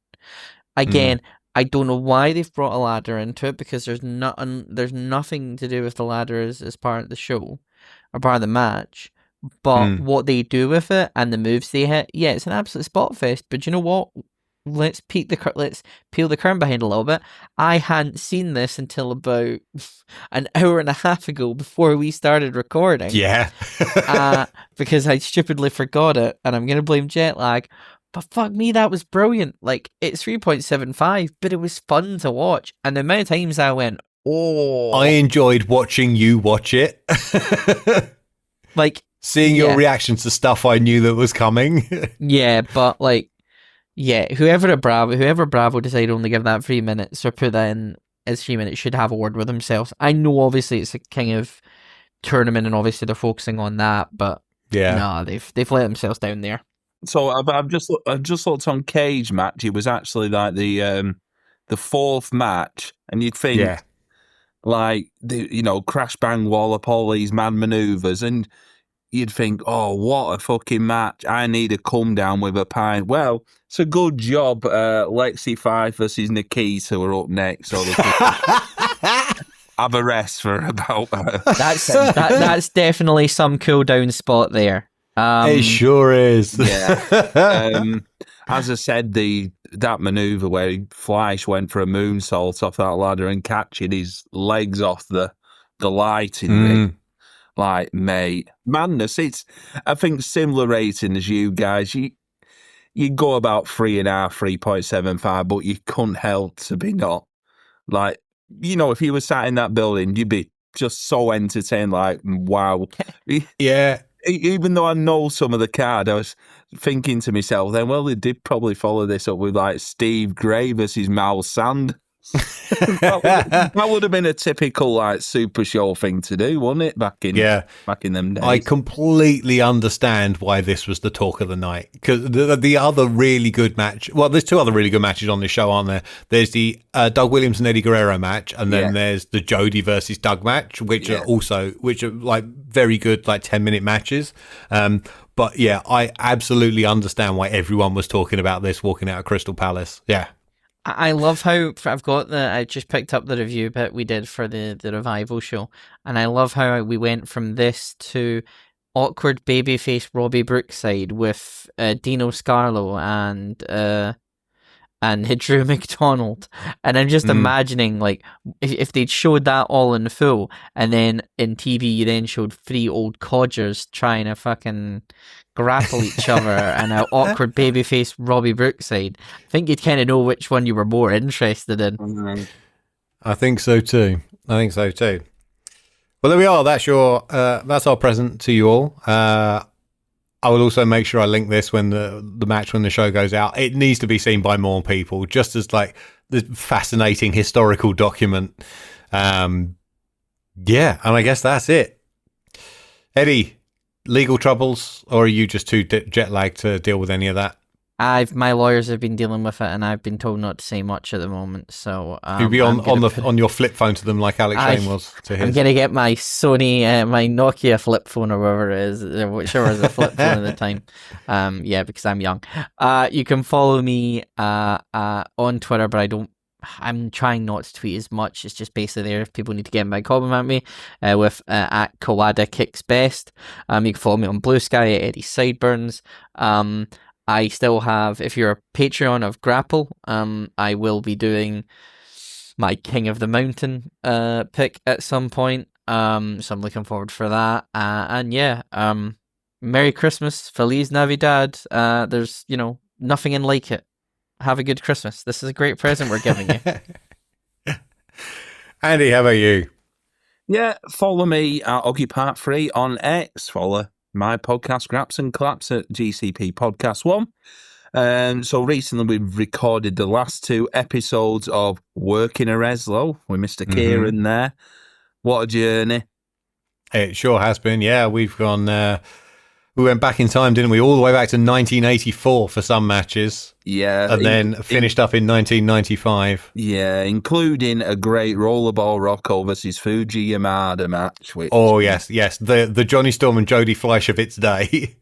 Again, I don't know why they've brought a ladder into it, because there's nothing to do with the ladder as part of the show or part of the match. But what they do with it and the moves they hit, yeah, it's an absolute spot fest. But you know what? Let's peel the curtain behind a little bit. I hadn't seen this until about an hour and a half ago before we started recording. Yeah. Because I stupidly forgot it, and I'm going to blame jet lag. But fuck me, that was brilliant. Like, it's 3.75, but it was fun to watch. And the amount of times I went, oh. I enjoyed watching you watch it. Like, seeing your reactions to stuff I knew that was coming. Yeah, but like, yeah, whoever Bravo decided only give that 3 minutes or put that in as 3 minutes should have a word with themselves. I know obviously it's a kind of tournament and obviously they're focusing on that, but yeah, no, they've let themselves down there. So I've just looked on Cage Match. It was actually like the fourth match, and you'd think like crash bang wallop, all these mad maneuvers, and you'd think, oh, what a fucking match! I need a come down with a pint. Well, it's a good job. Lexi Fife versus Nikita are up next, so they have a rest for about. That's definitely some cool down spot there. It sure is. Yeah. As I said, that maneuver where Fleisch went for a moonsault off that ladder and catching his legs off the lighting rig. Like, mate, madness. It's, I think, similar rating as you guys. You go about 3.5, 3.75, but you couldn't help to be not. Like, if you were sat in that building, you'd be just so entertained, like, wow. Yeah. Even though I know some of the card, I was thinking to myself then, well, they did probably follow this up with like Steve Gray versus Mal Sand. that would have been a typical like Super Show thing to do, wouldn't it? Back in them days. I completely understand why this was the talk of the night, because the other really good match. Well, there's two other really good matches on this show, aren't there? There's the Doug Williams and Eddie Guerrero match, and then there's the Jody versus Doug match, which are like very good, like 10-minute matches. But yeah, I absolutely understand why everyone was talking about this walking out of Crystal Palace. Yeah. I love how I just picked up the review bit we did for the revival show, and I love how we went from this to awkward babyface Robbie Brookside with Dino Scarlo and Drew McDonald, and I'm just imagining like if they'd showed that all in full, and then in TV you then showed three old codgers trying to fucking grapple each other and an awkward babyface Robbie Brookside. I think you'd kind of know which one you were more interested in. I think so too. Well, there we are. That's our present to you all. I will also make sure I link this when the match when the show goes out. It needs to be seen by more people, just as like the fascinating historical document. And I guess that's it. Eddie, legal troubles, or are you just too jet lagged to deal with any of that? My lawyers have been dealing with it, and I've been told not to say much at the moment. So you'll be on your flip phone to them like Alex Shane was to his. I'm gonna get my Sony, my Nokia flip phone or whatever it is, whichever is a flip phone at the time. Because I'm young. You can follow me on Twitter, but I'm trying not to tweet as much. It's just basically there if people need to get in by compliment me with at Kawada Kicks Best. You can follow me on Blue Sky at Eddie Sideburns. I still have, if you're a Patreon of Grapple, I will be doing my King of the Mountain pick at some point. So I'm looking forward for that. Merry Christmas, Feliz Navidad. There's, nothing like it. Have a good Christmas. This is a great present we're giving you. Andy, how about you? Yeah, follow me at Oggy Part 3 on X. Follow my podcast, Graps and Claps, at GCP Podcast 1. So recently we've recorded the last 2 episodes of Working a Reslow with Mr. Kieran there. What a journey. It sure has been. Yeah, we've gone... we went back in time, didn't we? All the way back to 1984 for some matches. Yeah. And then finished up in 1995. Yeah, including a great Rollerball Rocco versus Fuji Yamada match. Which, yes. The Johnny Storm and Jody Fleisch of its day.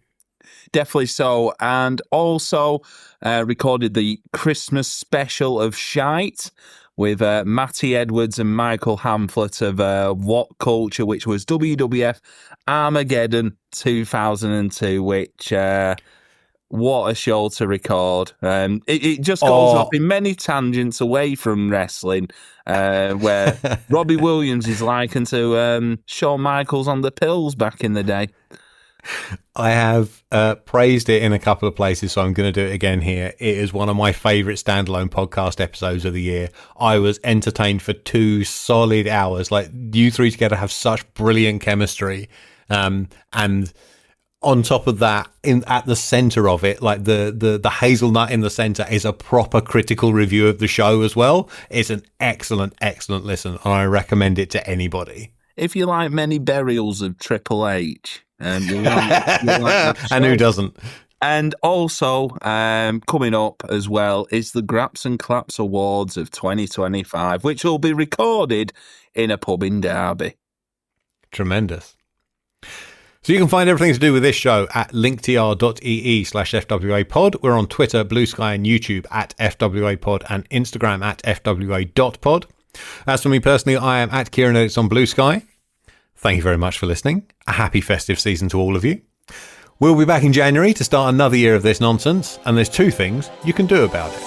Definitely so. And also recorded the Christmas special of Shite with Matty Edwards and Michael Hamflett of What Culture, which was WWF Armageddon 2002, which... what a show to record. It just goes off in many tangents away from wrestling, where Robbie Williams is likened to Shawn Michaels on the pills back in the day. I have praised it in a couple of places, so I'm going to do it again here. It is one of my favourite standalone podcast episodes of the year. I was entertained for 2 solid hours. Like, you three together have such brilliant chemistry. And on top of that, at the centre of it, like the hazelnut in the centre is a proper critical review of the show as well. It's an excellent, excellent listen, and I recommend it to anybody. If you like many burials of Triple H, you like and who doesn't? And also, coming up as well is the Graps and Claps Awards of 2025, which will be recorded in a pub in Derby. Tremendous. So you can find everything to do with this show at linktr.ee/FWA pod. We're on Twitter, Blue Sky and YouTube at FWA pod and Instagram at FWA.pod. As for me personally, I am at Kieran Edits on Blue Sky. Thank you very much for listening. A happy festive season to all of you. We'll be back in January to start another year of this nonsense, and there's 2 things you can do about it.